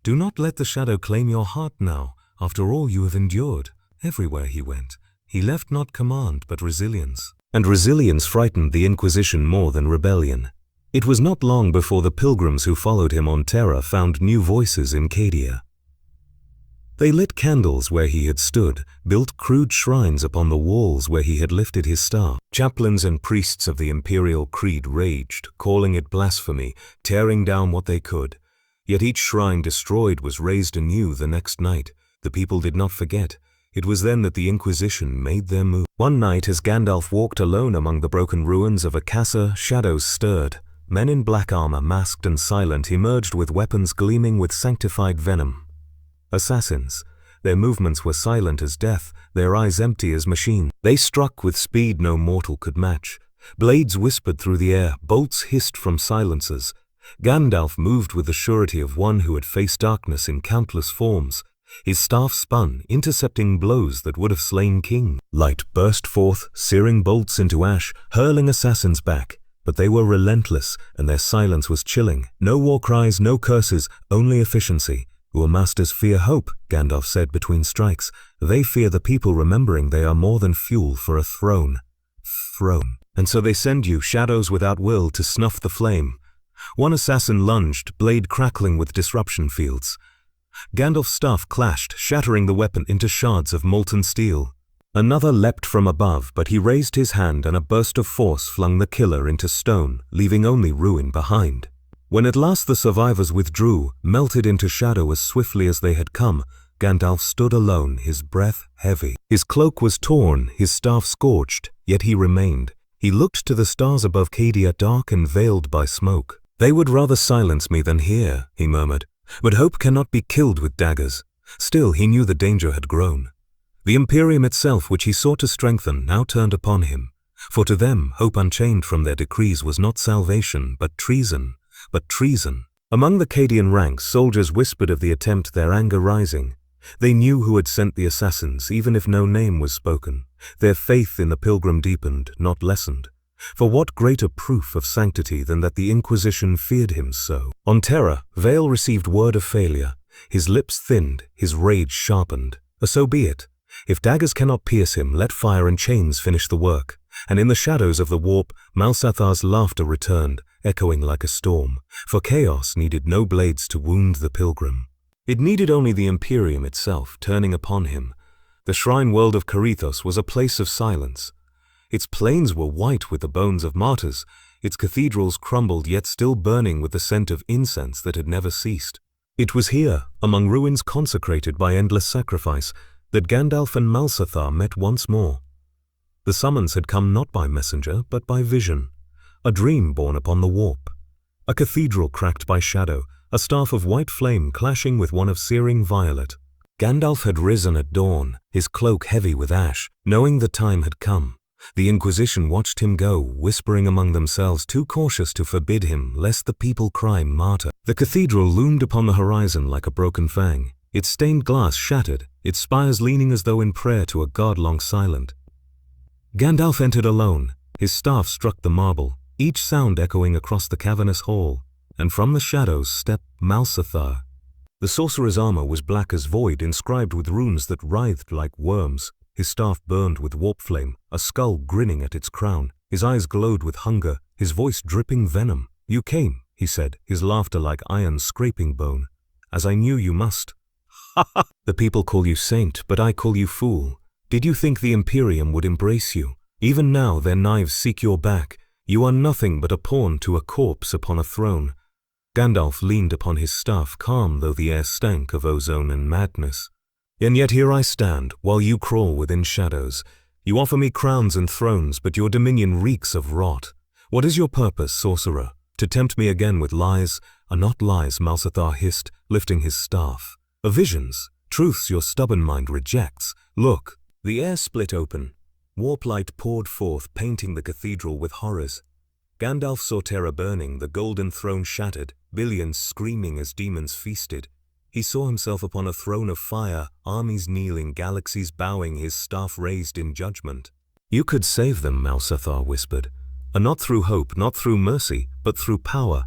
Do not let the shadow claim your heart now. After all you have endured." Everywhere he went, he left not command but resilience. And resilience frightened the Inquisition more than rebellion. It was not long before the pilgrims who followed him on Terra found new voices in Cadia. They lit candles where he had stood, built crude shrines upon the walls where he had lifted his staff. Chaplains and priests of the imperial creed raged, calling it blasphemy, tearing down what they could. Yet each shrine destroyed was raised anew the next night. The people did not forget. It was then that the Inquisition made their move. One night as Gandalf walked alone among the broken ruins of a casa, shadows stirred. Men in black armor, masked and silent, emerged with weapons gleaming with sanctified venom. Assassins. Their movements were silent as death, their eyes empty as machines. They struck with speed no mortal could match. Blades whispered through the air, bolts hissed from silencers. Gandalf moved with the surety of one who had faced darkness in countless forms. His staff spun, intercepting blows that would have slain kings. Light burst forth, searing bolts into ash, hurling assassins back. But they were relentless, and their silence was chilling. No war cries, no curses, only efficiency. "Your masters fear hope," Gandalf said between strikes. "They fear the people remembering they are more than fuel for a throne. And so they send you, shadows without will, to snuff the flame. One assassin lunged, blade crackling with disruption fields. Gandalf's staff clashed, shattering the weapon into shards of molten steel. Another leapt from above, but he raised his hand and a burst of force flung the killer into stone, leaving only ruin behind. When at last the survivors withdrew, melted into shadow as swiftly as they had come, Gandalf stood alone, his breath heavy. His cloak was torn, his staff scorched, yet he remained. He looked to the stars above Cadia, dark and veiled by smoke. "They would rather silence me than hear," he murmured. "But hope cannot be killed with daggers." Still, he knew the danger had grown. The Imperium itself, which he sought to strengthen, now turned upon him. For to them, hope unchained from their decrees was not salvation, but treason. Among the Cadian ranks, soldiers whispered of the attempt, their anger rising. They knew who had sent the assassins, even if no name was spoken. Their faith in the pilgrim deepened, not lessened. For what greater proof of sanctity than that the Inquisition feared him so? On Terra, Vale received word of failure. His lips thinned, his rage sharpened. So be it. If daggers cannot pierce him, let fire and chains finish the work. And in the shadows of the warp, Malsathar's laughter returned, echoing like a storm. For chaos needed no blades to wound the pilgrim. It needed only the Imperium itself, turning upon him. The shrine world of Carithos was a place of silence. Its plains were white with the bones of martyrs, its cathedrals crumbled yet still burning with the scent of incense that had never ceased. It was here, among ruins consecrated by endless sacrifice, that Gandalf and Malsathar met once more. The summons had come not by messenger, but by vision. A dream born upon the warp. A cathedral cracked by shadow, a staff of white flame clashing with one of searing violet. Gandalf had risen at dawn, his cloak heavy with ash, knowing the time had come. The Inquisition watched him go, whispering among themselves, too cautious to forbid him, lest the people cry martyr. The cathedral loomed upon the horizon like a broken fang, its stained glass shattered, its spires leaning as though in prayer to a god long silent. Gandalf entered alone. His staff struck the marble, each sound echoing across the cavernous hall, and from the shadows stepped Malsathar. The sorcerer's armor was black as void, inscribed with runes that writhed like worms. His staff burned with warp flame, a skull grinning at its crown. His eyes glowed with hunger, his voice dripping venom. "You came," he said, his laughter like iron scraping bone. "As I knew you must." "Ha ha! The people call you saint, but I call you fool. Did you think the Imperium would embrace you? Even now their knives seek your back. You are nothing but a pawn to a corpse upon a throne." Gandalf leaned upon his staff, calm though the air stank of ozone and madness. "And yet here I stand, while you crawl within shadows. You offer me crowns and thrones, but your dominion reeks of rot. What is your purpose, sorcerer? To tempt me again with lies?" "Are not lies," Malsathar hissed, lifting his staff. "Are visions, truths your stubborn mind rejects. Look." The air split open. Warp light poured forth, painting the cathedral with horrors. Gandalf saw Terra burning, the golden throne shattered, billions screaming as demons feasted. He saw himself upon a throne of fire, armies kneeling, galaxies bowing, his staff raised in judgment. "You could save them," Malsathar whispered. "And not through hope, not through mercy, but through power.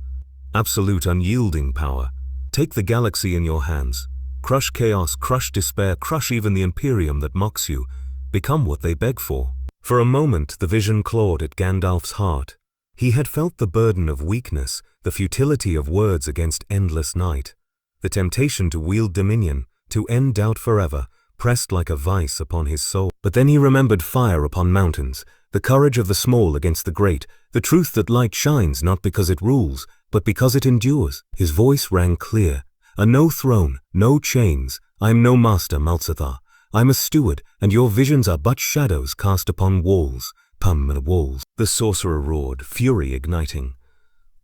Absolute, unyielding power. Take the galaxy in your hands. Crush chaos, crush despair, crush even the Imperium that mocks you. Become what they beg for." For a moment the vision clawed at Gandalf's heart. He had felt the burden of weakness, the futility of words against endless night. The temptation to wield dominion, to end doubt forever, pressed like a vice upon his soul. But then he remembered fire upon mountains, the courage of the small against the great, the truth that light shines not because it rules, but because it endures. His voice rang clear. No throne, no chains. I am no master, Malsathar. I am a steward, and your visions are but shadows cast upon walls. Walls. The sorcerer roared, fury igniting.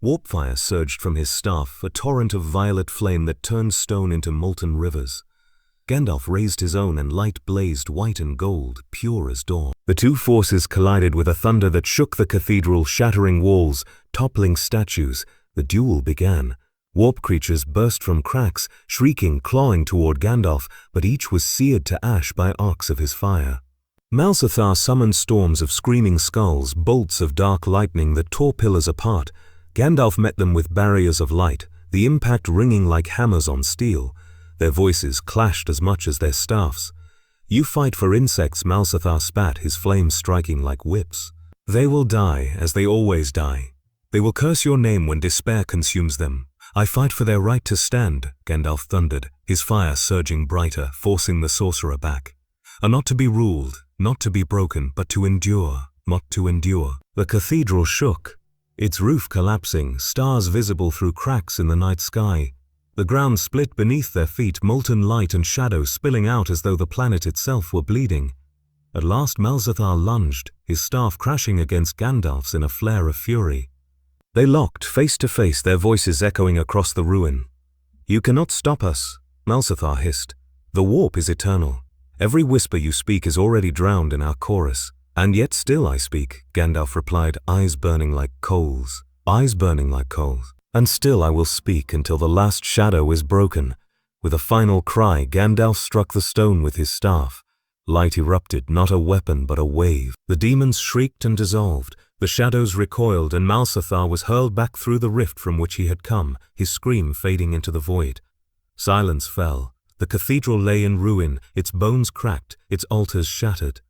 Warp fire surged from his staff, a torrent of violet flame that turned stone into molten rivers. Gandalf raised his own, and light blazed white and gold, pure as dawn. The two forces collided with a thunder that shook the cathedral, shattering walls, toppling statues. The duel began. Warp creatures burst from cracks, shrieking, clawing toward Gandalf, but each was seared to ash by arcs of his fire. Malsathar summoned storms of screaming skulls, bolts of dark lightning that tore pillars apart. Gandalf met them with barriers of light, the impact ringing like hammers on steel. Their voices clashed as much as their staffs. "You fight for insects," Malsathar spat, his flames striking like whips. "They will die, as they always die. They will curse your name when despair consumes them. I fight for their right to stand, Gandalf thundered, his fire surging brighter, forcing the sorcerer back. Are not to be ruled, not to be broken, but to endure, not to endure. The cathedral shook, its roof collapsing, stars visible through cracks in the night sky. The ground split beneath their feet, molten light and shadow spilling out as though the planet itself were bleeding. At last Malzathar lunged, his staff crashing against Gandalf's in a flare of fury. They locked, face to face, their voices echoing across the ruin. You cannot stop us, Malzathar hissed. The warp is eternal. Every whisper you speak is already drowned in our chorus. And yet still I speak, Gandalf replied, eyes burning like coals. Eyes burning like coals. And still I will speak until the last shadow is broken. With a final cry, Gandalf struck the stone with his staff. Light erupted, not a weapon but a wave. The demons shrieked and dissolved. The shadows recoiled, and Malzathar was hurled back through the rift from which he had come, his scream fading into the void. Silence fell. The cathedral lay in ruin, its bones cracked, its altars shattered.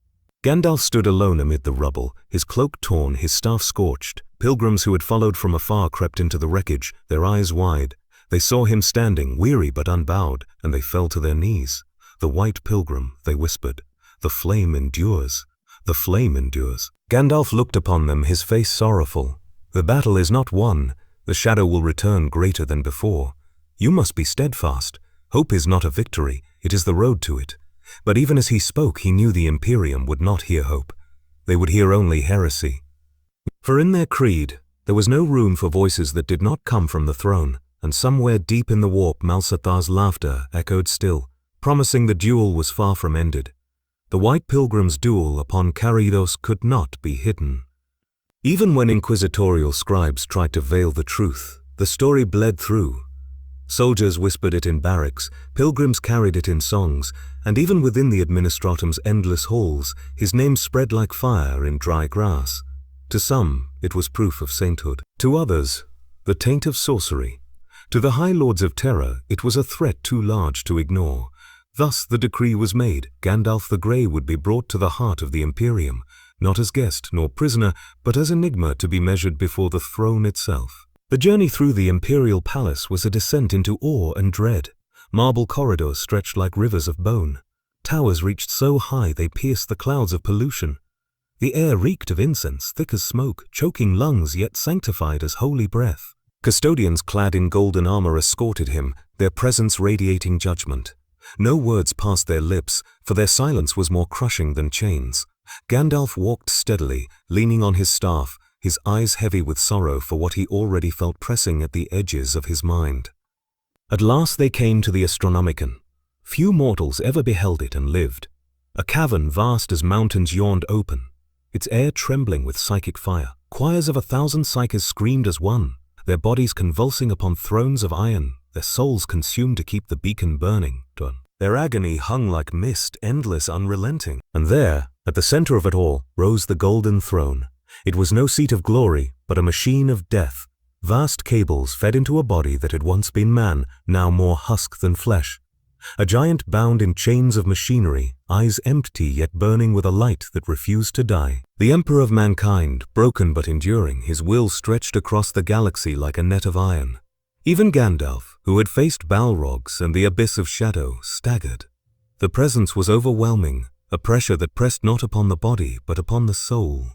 Gandalf stood alone amid the rubble, his cloak torn, his staff scorched. Pilgrims who had followed from afar crept into the wreckage, their eyes wide. They saw him standing, weary but unbowed, and they fell to their knees. The white pilgrim, they whispered. The flame endures. The flame endures. Gandalf looked upon them, his face sorrowful. The battle is not won. The shadow will return greater than before. You must be steadfast. Hope is not a victory. It is the road to it. But even as he spoke, he knew the Imperium would not hear hope. They would hear only heresy. For in their creed, there was no room for voices that did not come from the throne, and somewhere deep in the warp Malzathar's laughter echoed still, promising the duel was far from ended. The White Pilgrim's duel upon Caridos could not be hidden. Even when inquisitorial scribes tried to veil the truth, the story bled through. Soldiers whispered it in barracks, pilgrims carried it in songs, and even within the administratum's endless halls, his name spread like fire in dry grass. To some, it was proof of sainthood. To others, the taint of sorcery. To the High Lords of Terra, it was a threat too large to ignore. Thus the decree was made. Gandalf the Grey would be brought to the heart of the Imperium, not as guest nor prisoner, but as enigma to be measured before the throne itself. The journey through the imperial palace was a descent into awe and dread. Marble corridors stretched like rivers of bone. Towers reached so high they pierced the clouds of pollution. The air reeked of incense, thick as smoke, choking lungs yet sanctified as holy breath. Custodians clad in golden armor escorted him, their presence radiating judgment. No words passed their lips, for their silence was more crushing than chains. Gandalf walked steadily, leaning on his staff, his eyes heavy with sorrow for what he already felt pressing at the edges of his mind. At last they came to the Astronomicon. Few mortals ever beheld it and lived. A cavern vast as mountains yawned open, its air trembling with psychic fire. Choirs of 1,000 psykers screamed as one, their bodies convulsing upon thrones of iron, their souls consumed to keep the beacon burning. Their agony hung like mist, endless, unrelenting. And there, at the center of it all, rose the golden throne. It was no seat of glory, but a machine of death. Vast cables fed into a body that had once been man, now more husk than flesh. A giant bound in chains of machinery, eyes empty yet burning with a light that refused to die. The Emperor of mankind, broken but enduring, his will stretched across the galaxy like a net of iron. Even Gandalf, who had faced Balrogs and the abyss of shadow, staggered. The presence was overwhelming, a pressure that pressed not upon the body but upon the soul.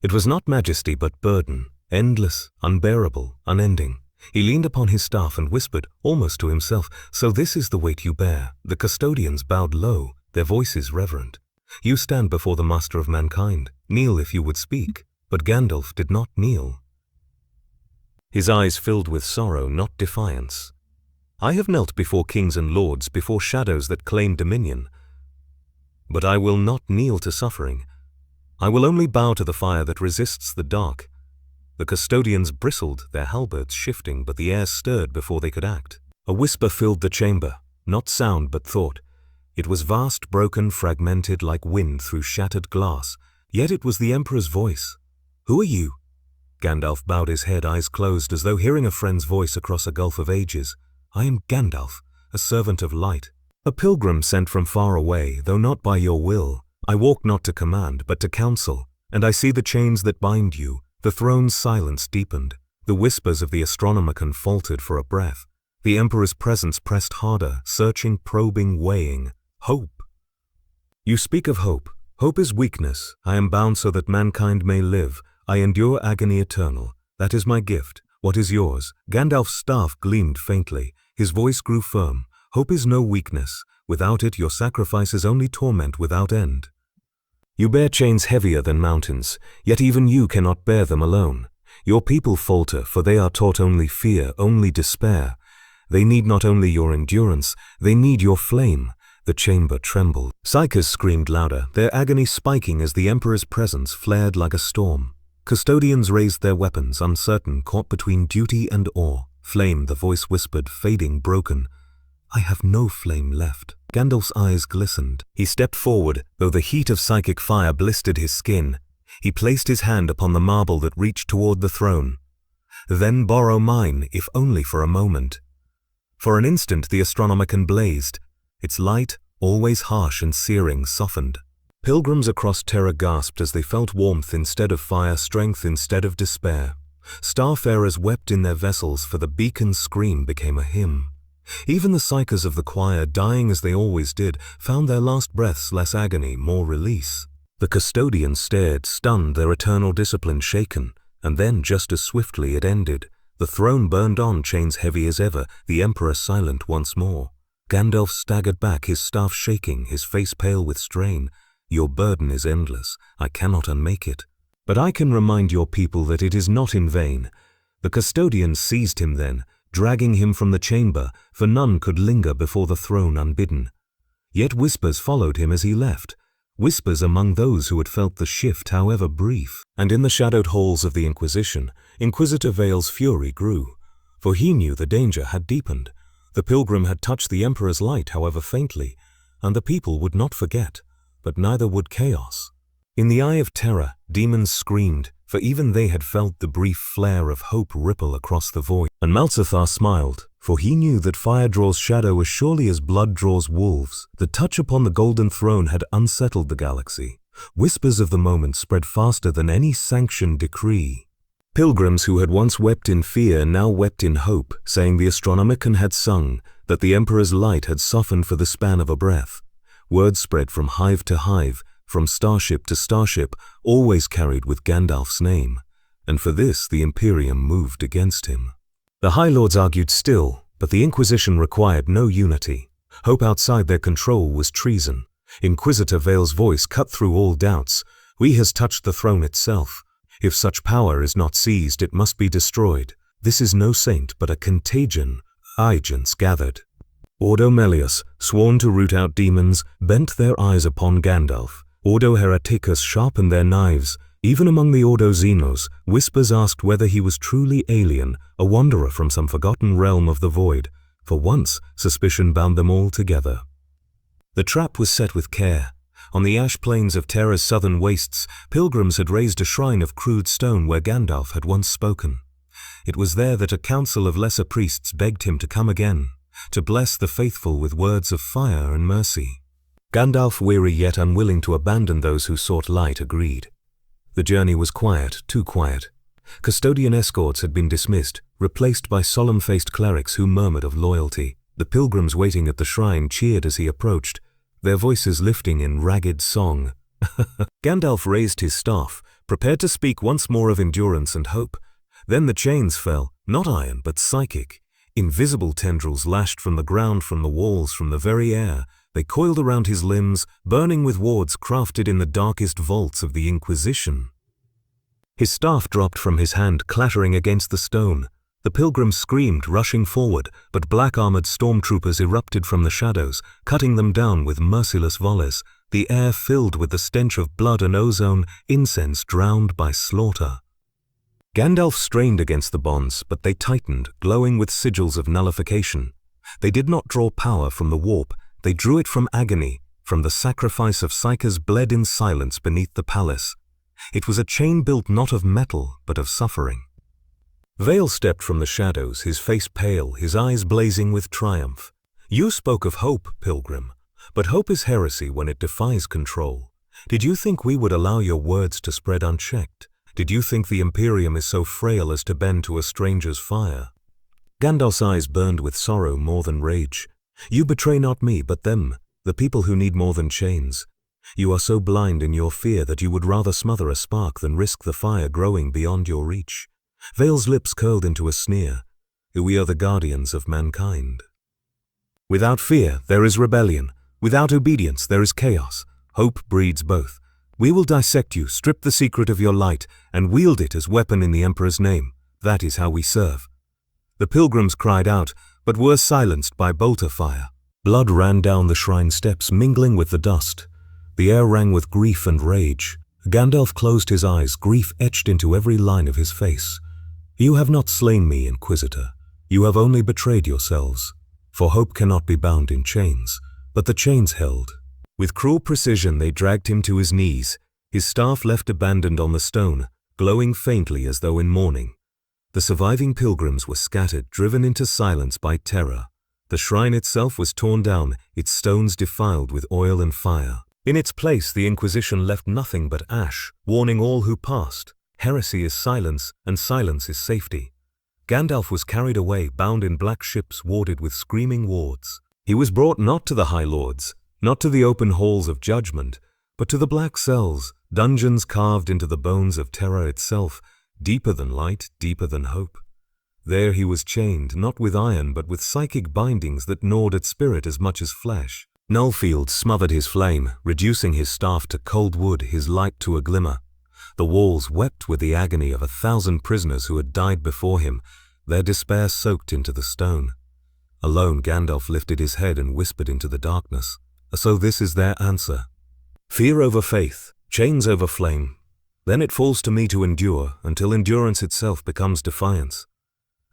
It was not majesty but burden, endless, unbearable, unending. He leaned upon his staff and whispered, almost to himself, "So this is the weight you bear." The custodians bowed low, their voices reverent. "You stand before the master of mankind. Kneel if you would speak." But Gandalf did not kneel. His eyes filled with sorrow, not defiance. "I have knelt before kings and lords, before shadows that claim dominion. But I will not kneel to suffering. I will only bow to the fire that resists the dark." The custodians bristled, their halberds shifting, but the air stirred before they could act. A whisper filled the chamber, not sound but thought. It was vast, broken, fragmented like wind through shattered glass, yet it was the Emperor's voice. "Who are you?" Gandalf bowed his head, eyes closed, as though hearing a friend's voice across a gulf of ages. "I am Gandalf, a servant of light. A pilgrim sent from far away, though not by your will. I walk not to command, but to counsel, and I see the chains that bind you." The throne's silence deepened. The whispers of the astronomicon faltered for a breath. The Emperor's presence pressed harder, searching, probing, weighing. Hope. You speak of hope. Hope is weakness. I am bound so that mankind may live. I endure agony eternal. That is my gift. What is yours? Gandalf's staff gleamed faintly. His voice grew firm. Hope is no weakness. Without it, your sacrifice is only torment without end. You bear chains heavier than mountains, yet even you cannot bear them alone. Your people falter, for they are taught only fear, only despair. They need not only your endurance, they need your flame. The chamber trembled. Psychers screamed louder, their agony spiking as the Emperor's presence flared like a storm. Custodians raised their weapons, uncertain, caught between duty and awe. Flame, the voice whispered, fading, broken. I have no flame left. Gandalf's eyes glistened. He stepped forward, though the heat of psychic fire blistered his skin. He placed his hand upon the marble that reached toward the throne. Then borrow mine, if only for a moment. For an instant the astronomicon blazed. Its light, always harsh and searing, softened. Pilgrims across Terra gasped as they felt warmth instead of fire, strength instead of despair. Starfarers wept in their vessels, for the beacon's scream became a hymn. Even the psychers of the choir, dying as they always did, found their last breaths less agony, more release. The custodians stared, stunned, their eternal discipline shaken, and then just as swiftly it ended. The throne burned on, chains heavy as ever, the Emperor silent once more. Gandalf staggered back, his staff shaking, his face pale with strain. Your burden is endless. I cannot unmake it. But I can remind your people that it is not in vain. The custodians seized him then, dragging him from the chamber, for none could linger before the throne unbidden. Yet whispers followed him as he left, whispers among those who had felt the shift, however brief. And in the shadowed halls of the Inquisition, Inquisitor Vale's fury grew, for he knew the danger had deepened. The pilgrim had touched the Emperor's light, however faintly, and the people would not forget, but neither would chaos. In the eye of Terra, demons screamed, for even they had felt the brief flare of hope ripple across the void. And Malzethar smiled, for he knew that fire draws shadow as surely as blood draws wolves. The touch upon the golden throne had unsettled the galaxy. Whispers of the moment spread faster than any sanctioned decree. Pilgrims who had once wept in fear now wept in hope, saying the astronomicon had sung, that the Emperor's light had softened for the span of a breath. Word spread from hive to hive, from starship to starship, always carried with Gandalf's name, and for this the Imperium moved against him. The High Lords argued still, but the Inquisition required no unity. Hope outside their control was treason. Inquisitor Vale's voice cut through all doubts. We has touched the throne itself. If such power is not seized, it must be destroyed. This is no saint, but a contagion. Agents gathered. Ordo Melius, sworn to root out demons, bent their eyes upon Gandalf. Ordo Hereticus sharpened their knives. Even among the Ordo Xenos, whispers asked whether he was truly alien, a wanderer from some forgotten realm of the void. For once, suspicion bound them all together. The trap was set with care. On the ash plains of Terra's southern wastes, pilgrims had raised a shrine of crude stone where Gandalf had once spoken. It was there that a council of lesser priests begged him to come again, to bless the faithful with words of fire and mercy. Gandalf, weary yet unwilling to abandon those who sought light, agreed. The journey was quiet, too quiet. Custodian escorts had been dismissed, replaced by solemn-faced clerics who murmured of loyalty. The pilgrims waiting at the shrine cheered as he approached, their voices lifting in ragged song. Gandalf raised his staff, prepared to speak once more of endurance and hope. Then the chains fell, not iron but psychic. Invisible tendrils lashed from the ground, from the walls, from the very air. They coiled around his limbs, burning with wards crafted in the darkest vaults of the Inquisition. His staff dropped from his hand, clattering against the stone. The pilgrims screamed, rushing forward, but black-armored stormtroopers erupted from the shadows, cutting them down with merciless volleys. The air filled with the stench of blood and ozone, incense drowned by slaughter. Gandalf strained against the bonds, but they tightened, glowing with sigils of nullification. They did not draw power from the warp, they drew it from agony, from the sacrifice of psychers bled in silence beneath the palace. It was a chain built not of metal, but of suffering. Vale stepped from the shadows, his face pale, his eyes blazing with triumph. You spoke of hope, pilgrim, but hope is heresy when it defies control. Did you think we would allow your words to spread unchecked? Did you think the Imperium is so frail as to bend to a stranger's fire?" Gandalf's eyes burned with sorrow more than rage. "You betray not me, but them, the people who need more than chains. You are so blind in your fear that you would rather smother a spark than risk the fire growing beyond your reach." Vale's lips curled into a sneer. "We are the guardians of mankind. Without fear, there is rebellion. Without obedience, there is chaos. Hope breeds both. We will dissect you, strip the secret of your light, and wield it as weapon in the Emperor's name. That is how we serve." The pilgrims cried out, but were silenced by bolter fire. Blood ran down the shrine steps, mingling with the dust. The air rang with grief and rage. Gandalf closed his eyes, grief etched into every line of his face. "You have not slain me, Inquisitor. You have only betrayed yourselves. For hope cannot be bound in chains, but the chains held." With cruel precision they dragged him to his knees, his staff left abandoned on the stone, glowing faintly as though in mourning. The surviving pilgrims were scattered, driven into silence by Terra. The shrine itself was torn down, its stones defiled with oil and fire. In its place the Inquisition left nothing but ash, warning all who passed. Heresy is silence, and silence is safety. Gandalf was carried away, bound in black ships warded with screaming wards. He was brought not to the High Lords, not to the open halls of judgment, but to the black cells, dungeons carved into the bones of Terra itself, deeper than light, deeper than hope. There he was chained, not with iron, but with psychic bindings that gnawed at spirit as much as flesh. Nullfield smothered his flame, reducing his staff to cold wood, his light to a glimmer. The walls wept with the agony of 1,000 prisoners who had died before him, their despair soaked into the stone. Alone Gandalf lifted his head and whispered into the darkness. "So this is their answer. Fear over faith, chains over flame. Then it falls to me to endure, until endurance itself becomes defiance."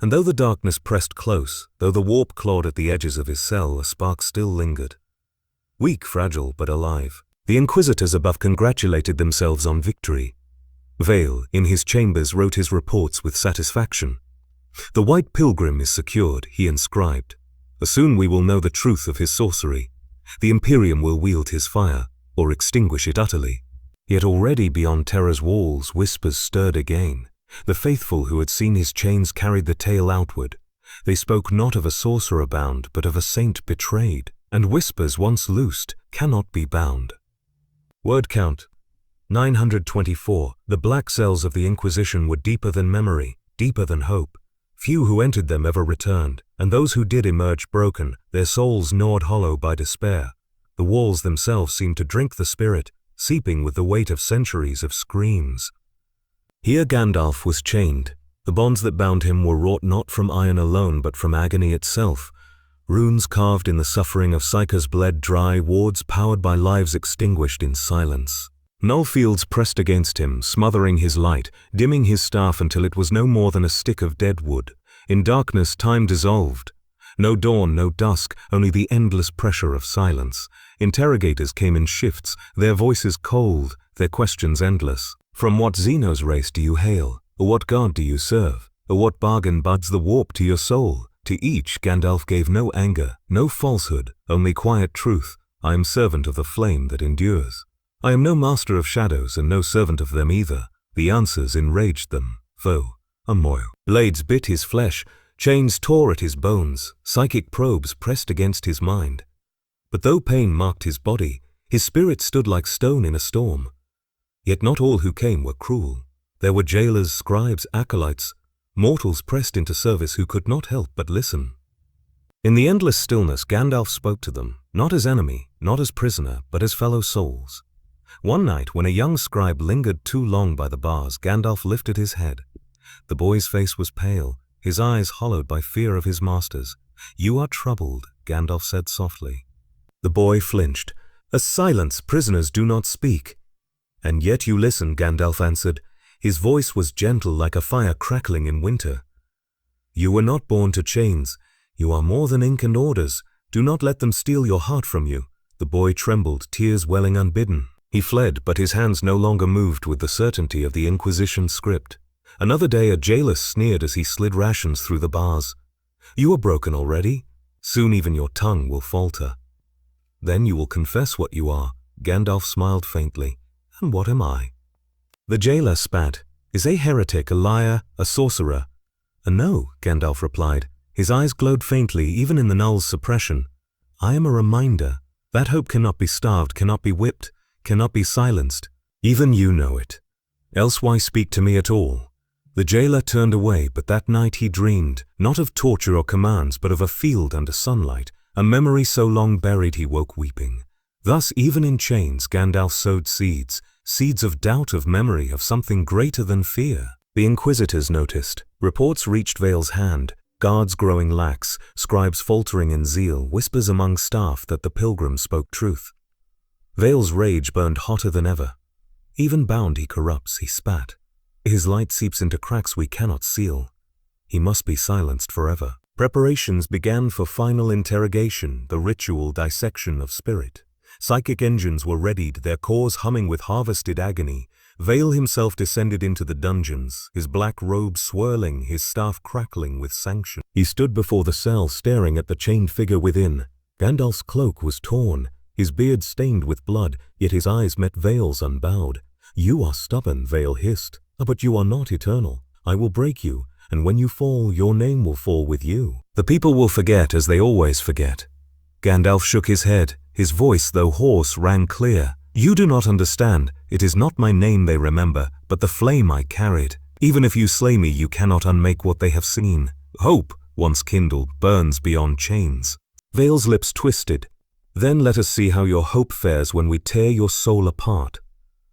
And though the darkness pressed close, though the warp clawed at the edges of his cell, a spark still lingered. Weak, fragile, but alive, the Inquisitors above congratulated themselves on victory. Vale, in his chambers, wrote his reports with satisfaction. "The White Pilgrim is secured," he inscribed. "Soon we will know the truth of his sorcery. The Imperium will wield his fire, or extinguish it utterly." Yet already beyond Terra's walls whispers stirred again. The faithful who had seen his chains carried the tale outward. They spoke not of a sorcerer bound, but of a saint betrayed, and whispers once loosed cannot be bound. Word count 924. The black cells of the Inquisition were deeper than memory, deeper than hope. Few who entered them ever returned, and those who did emerged broken, their souls gnawed hollow by despair. The walls themselves seemed to drink the spirit, seeping with the weight of centuries of screams. Here Gandalf was chained. The bonds that bound him were wrought not from iron alone, but from agony itself. Runes carved in the suffering of psychers bled dry, wards powered by lives extinguished in silence. Nullfields pressed against him, smothering his light, dimming his staff until it was no more than a stick of dead wood. In darkness time dissolved. No dawn, no dusk, only the endless pressure of silence. Interrogators came in shifts, their voices cold, their questions endless. "From what Xenos race do you hail? Or what god do you serve? Or what bargain buds the warp to your soul?" To each Gandalf gave no anger, no falsehood, only quiet truth. "I am servant of the flame that endures. I am no master of shadows and no servant of them either." The answers enraged them. Foe, a moil. Blades bit his flesh, chains tore at his bones, psychic probes pressed against his mind. But though pain marked his body, his spirit stood like stone in a storm. Yet not all who came were cruel. There were jailers, scribes, acolytes, mortals pressed into service who could not help but listen. In the endless stillness Gandalf spoke to them, not as enemy, not as prisoner, but as fellow souls. One night, when a young scribe lingered too long by the bars, Gandalf lifted his head. The boy's face was pale, his eyes hollowed by fear of his masters. "You are troubled," Gandalf said softly. The boy flinched. "A silence, prisoners do not speak." "And yet you listen," Gandalf answered. His voice was gentle like a fire crackling in winter. "You were not born to chains. You are more than ink and orders. Do not let them steal your heart from you." The boy trembled, tears welling unbidden. He fled, but his hands no longer moved with the certainty of the Inquisition script. Another day a jailer sneered as he slid rations through the bars. "You are broken already? Soon even your tongue will falter." "Then you will confess what you are." Gandalf smiled faintly. "And what am I?" The jailer spat. Is a heretic, a liar, a sorcerer? No, Gandalf replied. His eyes glowed faintly, even in the null's suppression. I am a reminder. That hope cannot be starved, cannot be whipped, cannot be silenced. Even you know it. Else why speak to me at all? The jailer turned away, but that night he dreamed, not of torture or commands, but of a field under sunlight, a memory so long buried he woke weeping. Thus, even in chains, Gandalf sowed seeds, seeds of doubt, of memory, of something greater than fear. The inquisitors noticed. Reports reached Vale's hand, guards growing lax, scribes faltering in zeal, whispers among staff that the pilgrim spoke truth. Vale's rage burned hotter than ever. Even bound he corrupts, he spat. His light seeps into cracks we cannot seal. He must be silenced forever. Preparations began for final interrogation, the ritual dissection of spirit. Psychic engines were readied, their cores humming with harvested agony. Vale himself descended into the dungeons, his black robe swirling, his staff crackling with sanction. He stood before the cell, staring at the chained figure within. Gandalf's cloak was torn, his beard stained with blood, yet his eyes met Vale's unbowed. You are stubborn, Vale hissed, but you are not eternal. I will break you, and when you fall, your name will fall with you. The people will forget as they always forget. Gandalf shook his head. His voice, though hoarse, rang clear. You do not understand. It is not my name they remember, but the flame I carried. Even if you slay me, you cannot unmake what they have seen. Hope, once kindled, burns beyond chains. Vale's lips twisted. Then let us see how your hope fares when we tear your soul apart.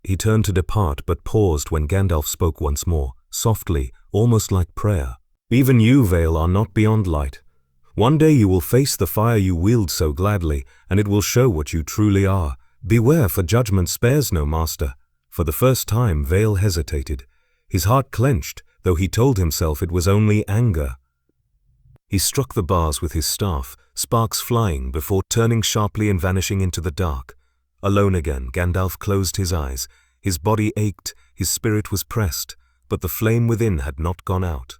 He turned to depart, but paused when Gandalf spoke once more, softly, almost like prayer. Even you, Vale, are not beyond light. One day you will face the fire you wield so gladly, and it will show what you truly are. Beware, for judgment spares no master. For the first time, Vale hesitated. His heart clenched, though he told himself it was only anger. He struck the bars with his staff, sparks flying before turning sharply and vanishing into the dark. Alone again, Gandalf closed his eyes. His body ached, his spirit was pressed, but the flame within had not gone out.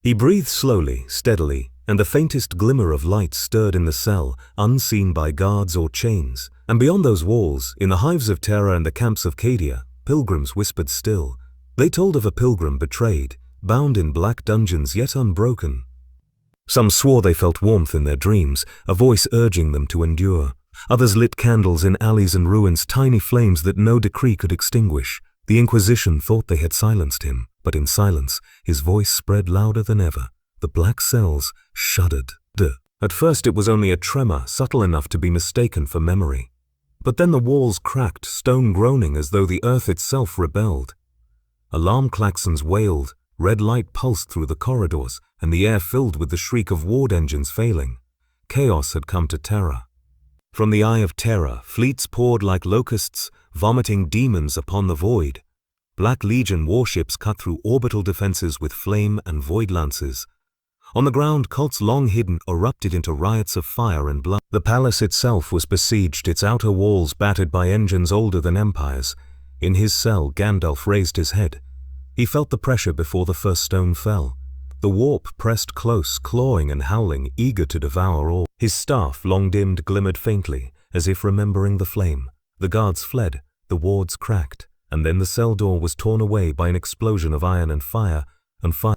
He breathed slowly, steadily, and the faintest glimmer of light stirred in the cell, unseen by guards or chains. And beyond those walls, in the hives of Terra and the camps of Cadia, pilgrims whispered still. They told of a pilgrim betrayed, bound in black dungeons yet unbroken. Some swore they felt warmth in their dreams, a voice urging them to endure. Others lit candles in alleys and ruins, tiny flames that no decree could extinguish. The Inquisition thought they had silenced him, but in silence, his voice spread louder than ever. The black cells shuddered. At first it was only a tremor, subtle enough to be mistaken for memory. But then the walls cracked, stone groaning as though the earth itself rebelled. Alarm klaxons wailed, red light pulsed through the corridors, and the air filled with the shriek of ward engines failing. Chaos had come to Terra. From the eye of Terra, fleets poured like locusts, vomiting demons upon the void. Black Legion warships cut through orbital defenses with flame and void lances. On the ground, cults long hidden erupted into riots of fire and blood. The palace itself was besieged, its outer walls battered by engines older than empires. In his cell, Gandalf raised his head. He felt the pressure before the first stone fell. The warp pressed close, clawing and howling, eager to devour all. His staff, long dimmed, glimmered faintly, as if remembering the flame. The guards fled, the wards cracked, and then the cell door was torn away by an explosion of iron and fire.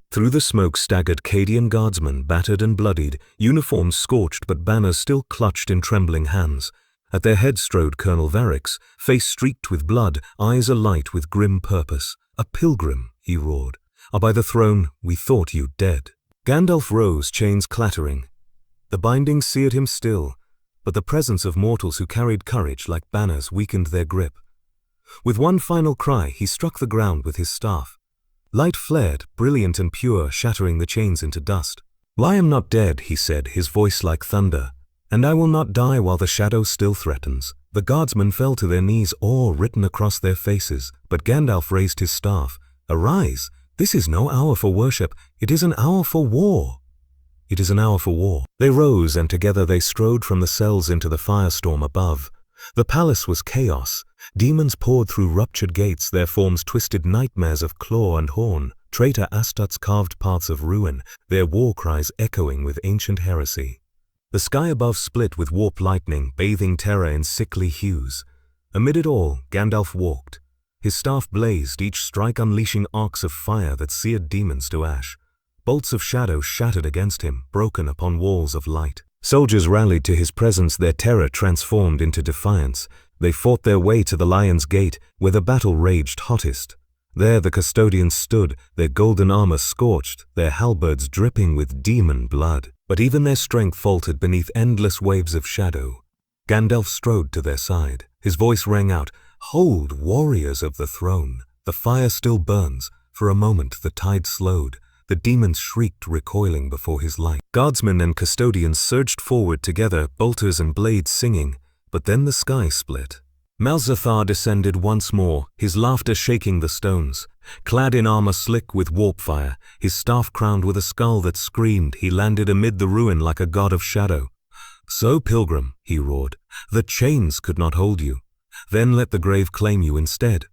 Through the smoke staggered Cadian guardsmen, battered and bloodied, uniforms scorched but banners still clutched in trembling hands. At their head strode Colonel Varix, face streaked with blood, eyes alight with grim purpose. "A pilgrim," he roared. "By the throne, we thought you dead." Gandalf rose, chains clattering. The bindings seared him still, but the presence of mortals who carried courage like banners weakened their grip. With one final cry, he struck the ground with his staff. Light flared, brilliant and pure, shattering the chains into dust. "I am not dead," he said, his voice like thunder, "and I will not die while the shadow still threatens." The guardsmen fell to their knees, awe written across their faces, but Gandalf raised his staff. "Arise! This is no hour for worship, it is an hour for war." "It is an hour for war." They rose, and together they strode from the cells into the firestorm above. The palace was chaos. Demons poured through ruptured gates, their forms twisted nightmares of claw and horn. Traitor Astut's carved paths of ruin, their war cries echoing with ancient heresy. The sky above split with warp lightning, bathing Terra in sickly hues. Amid it all, Gandalf walked. His staff blazed, each strike unleashing arcs of fire that seared demons to ash. Bolts of shadow shattered against him, broken upon walls of light. Soldiers rallied to his presence, their terror transformed into defiance. They fought their way to the Lion's Gate, where the battle raged hottest. There the custodians stood, their golden armor scorched, their halberds dripping with demon blood. But even their strength faltered beneath endless waves of shadow. Gandalf strode to their side. His voice rang out, "Hold, warriors of the throne! The fire still burns." For a moment the tide slowed. The demons shrieked, recoiling before his light. Guardsmen and custodians surged forward together, bolters and blades singing. But then the sky split. Malzathar descended once more, his laughter shaking the stones. Clad in armor slick with warp fire, his staff crowned with a skull that screamed, he landed amid the ruin like a god of shadow. "So, pilgrim," he roared, "the chains could not hold you. Then let the grave claim you instead."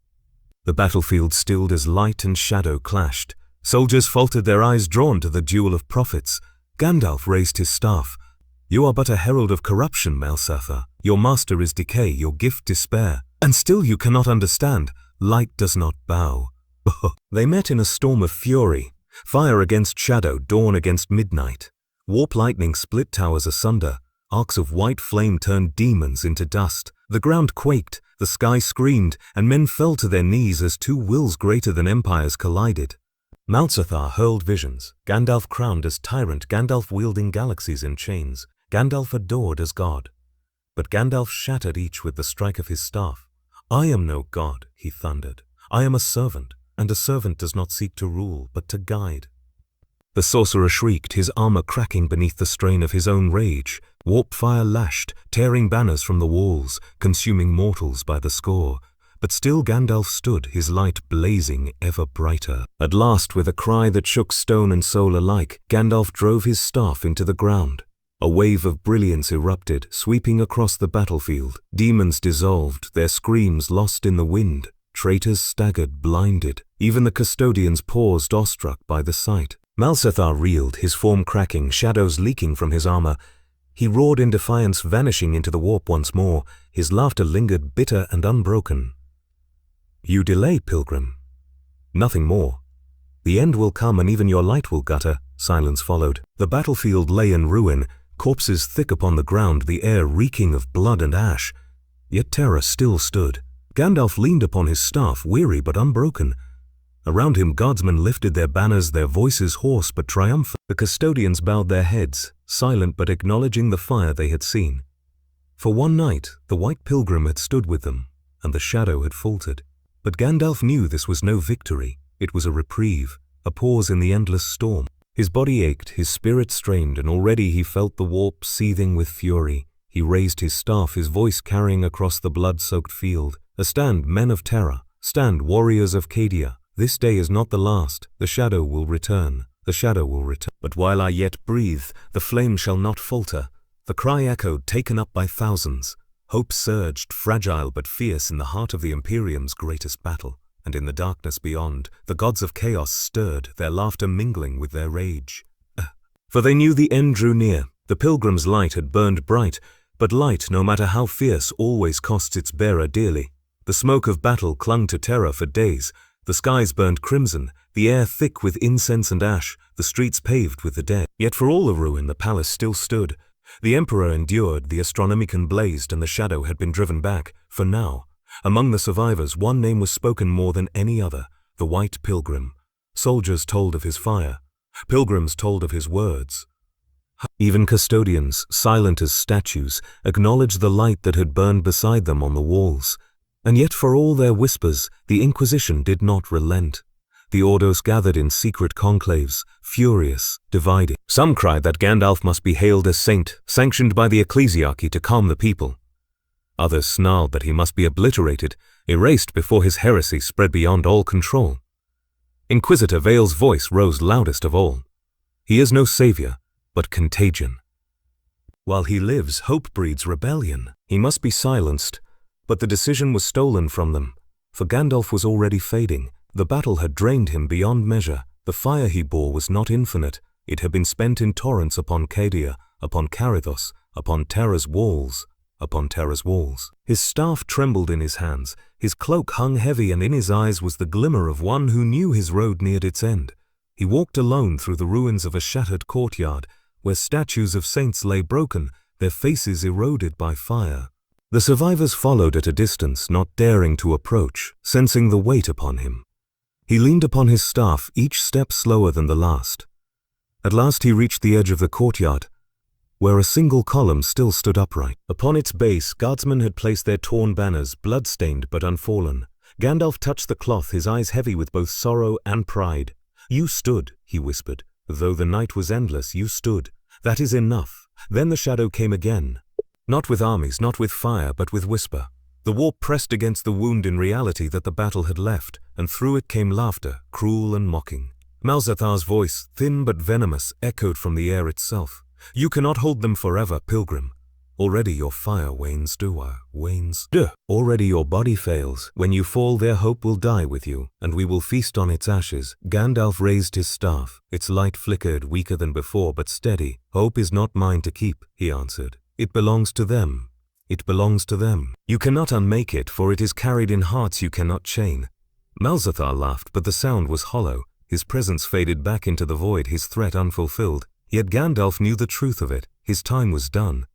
The battlefield stilled as light and shadow clashed. Soldiers faltered, their eyes drawn to the duel of prophets. Gandalf raised his staff. "You are but a herald of corruption, Malzathar. Your master is decay, your gift despair. And still you cannot understand. Light does not bow." They met in a storm of fury. Fire against shadow, dawn against midnight. Warp lightning split towers asunder. Arcs of white flame turned demons into dust. The ground quaked, the sky screamed, and men fell to their knees as two wills greater than empires collided. Malzathar hurled visions, Gandalf crowned as tyrant, Gandalf wielding galaxies in chains, Gandalf adored as god. But Gandalf shattered each with the strike of his staff. "I am no god," he thundered. "I am a servant, and a servant does not seek to rule, but to guide." The sorcerer shrieked, his armor cracking beneath the strain of his own rage. Warp fire lashed, tearing banners from the walls, consuming mortals by the score. But still Gandalf stood, his light blazing ever brighter. At last, with a cry that shook stone and soul alike, Gandalf drove his staff into the ground. A wave of brilliance erupted, sweeping across the battlefield. Demons dissolved, their screams lost in the wind. Traitors staggered, blinded. Even the custodians paused, awestruck by the sight. Malzathar reeled, his form cracking, shadows leaking from his armor. He roared in defiance, vanishing into the warp once more. His laughter lingered, bitter and unbroken. "You delay, pilgrim. Nothing more. The end will come and even your light will gutter." Silence followed. The battlefield lay in ruin, corpses thick upon the ground, the air reeking of blood and ash. Yet Terra still stood. Gandalf leaned upon his staff, weary but unbroken. Around him guardsmen lifted their banners, their voices hoarse but triumphant. The custodians bowed their heads, silent but acknowledging the fire they had seen. For one night, the white pilgrim had stood with them, and the shadow had faltered. But Gandalf knew this was no victory. It was a reprieve, a pause in the endless storm. His body ached, his spirit strained, and already he felt the warp seething with fury. He raised his staff, his voice carrying across the blood-soaked field. "Stand, men of Terra! Stand, warriors of Cadia! This day is not the last. The shadow will return. The shadow will return. But while I yet breathe, the flame shall not falter." The cry echoed, taken up by thousands. Hope surged, fragile but fierce, in the heart of the Imperium's greatest battle. And in the darkness beyond, the gods of chaos stirred, their laughter mingling with their rage. For they knew the end drew near. The pilgrim's light had burned bright, but light, no matter how fierce, always costs its bearer dearly. The smoke of battle clung to Terra for days. The skies burned crimson, the air thick with incense and ash, the streets paved with the dead. Yet for all the ruin, the palace still stood. The Emperor endured, the Astronomicon blazed, and the shadow had been driven back. For now, among the survivors, one name was spoken more than any other, the White Pilgrim. Soldiers told of his fire. Pilgrims told of his words. Even custodians, silent as statues, acknowledged the light that had burned beside them on the walls. And yet for all their whispers, the Inquisition did not relent. The Ordos gathered in secret conclaves, furious, divided. Some cried that Gandalf must be hailed as saint, sanctioned by the ecclesiarchy to calm the people. Others snarled that he must be obliterated, erased before his heresy spread beyond all control. Inquisitor Vale's voice rose loudest of all. "He is no savior, but contagion. While he lives, hope breeds rebellion. He must be silenced." But the decision was stolen from them, for Gandalf was already fading. The battle had drained him beyond measure. The fire he bore was not infinite. It had been spent in torrents upon Cadia, upon Carithos, upon Terra's walls. upon Terra's walls. His staff trembled in his hands, his cloak hung heavy, and in his eyes was the glimmer of one who knew his road neared its end. He walked alone through the ruins of a shattered courtyard, where statues of saints lay broken, their faces eroded by fire. The survivors followed at a distance, not daring to approach, sensing the weight upon him. He leaned upon his staff, each step slower than the last. At last he reached the edge of the courtyard, where a single column still stood upright. Upon its base, guardsmen had placed their torn banners, blood-stained but unfallen. Gandalf touched the cloth, his eyes heavy with both sorrow and pride. "You stood," he whispered. "Though the night was endless, you stood. That is enough." Then the shadow came again. Not with armies, not with fire, but with whisper. The warp pressed against the wound in reality that the battle had left, and through it came laughter, cruel and mocking. Malzathar's voice, thin but venomous, echoed from the air itself. "You cannot hold them forever, pilgrim. Already your fire wanes, wanes. Already your body fails. When you fall, their hope will die with you, and we will feast on its ashes." Gandalf raised his staff. Its light flickered, weaker than before, but steady. "Hope is not mine to keep," he answered. "It belongs to them. It belongs to them. You cannot unmake it, for it is carried in hearts you cannot chain." Malzathar laughed, but the sound was hollow. His presence faded back into the void, his threat unfulfilled. Yet Gandalf knew the truth of it. His time was done.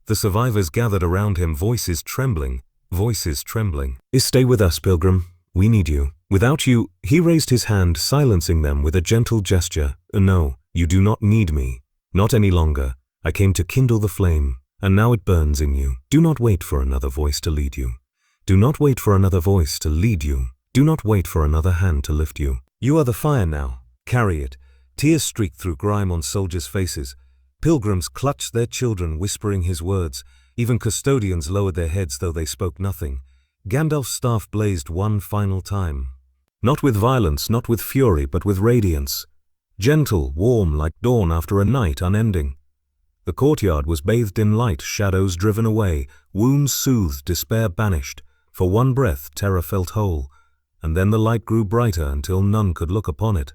The survivors gathered around him, voices trembling, voices trembling. "Stay with us, pilgrim. We need you. Without you—" He raised his hand, silencing them with a gentle gesture. "No, you do not need me. Not any longer. I came to kindle the flame, and now it burns in you. Do not wait for another voice to lead you. Do not wait for another voice to lead you. Do not wait for another hand to lift you. You are the fire now. Carry it." Tears streaked through grime on soldiers' faces. Pilgrims clutched their children, whispering his words. Even custodians lowered their heads, though they spoke nothing. Gandalf's staff blazed one final time. Not with violence, not with fury, but with radiance. Gentle, warm, like dawn after a night unending. The courtyard was bathed in light, shadows driven away, wounds soothed, despair banished. For one breath, Terra felt whole, and then the light grew brighter until none could look upon it.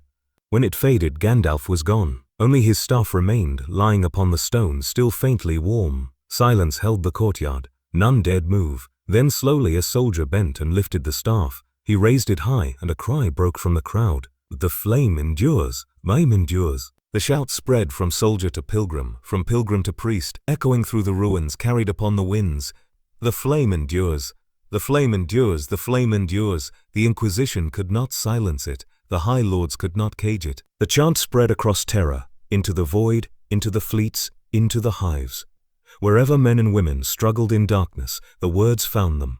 When it faded, Gandalf was gone. Only his staff remained, lying upon the stone, still faintly warm. Silence held the courtyard. None dared move. Then slowly a soldier bent and lifted the staff. He raised it high, and a cry broke from the crowd. "The flame endures. Mine endures." The shout spread from soldier to pilgrim, from pilgrim to priest, echoing through the ruins, carried upon the winds. "The flame endures. The flame endures. The flame endures." The Inquisition could not silence it. The High Lords could not cage it. The chant spread across Terra, into the void, into the fleets, into the hives. Wherever men and women struggled in darkness, the words found them.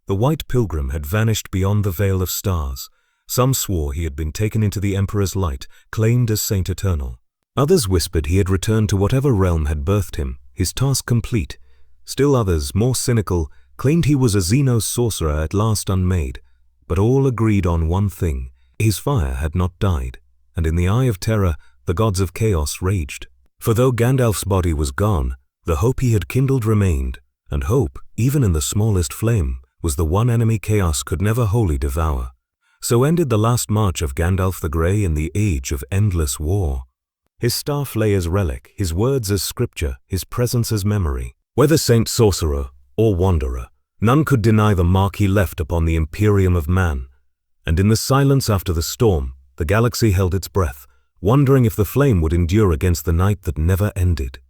The white pilgrim had vanished beyond the veil of stars. Some swore he had been taken into the Emperor's light, claimed as Saint Eternal. Others whispered he had returned to whatever realm had birthed him, his task complete. Still others, more cynical, claimed he was a Xenos sorcerer at last unmade. But all agreed on one thing. His fire had not died, and in the eye of Terra, the gods of chaos raged. For though Gandalf's body was gone, the hope he had kindled remained, and hope, even in the smallest flame, was the one enemy chaos could never wholly devour. So ended the last march of Gandalf the Grey in the age of endless war. His staff lay as relic, his words as scripture, his presence as memory. Whether saint sorcerer or wanderer, none could deny the mark he left upon the Imperium of Man. And in the silence after the storm, the galaxy held its breath, wondering if the flame would endure against the night that never ended.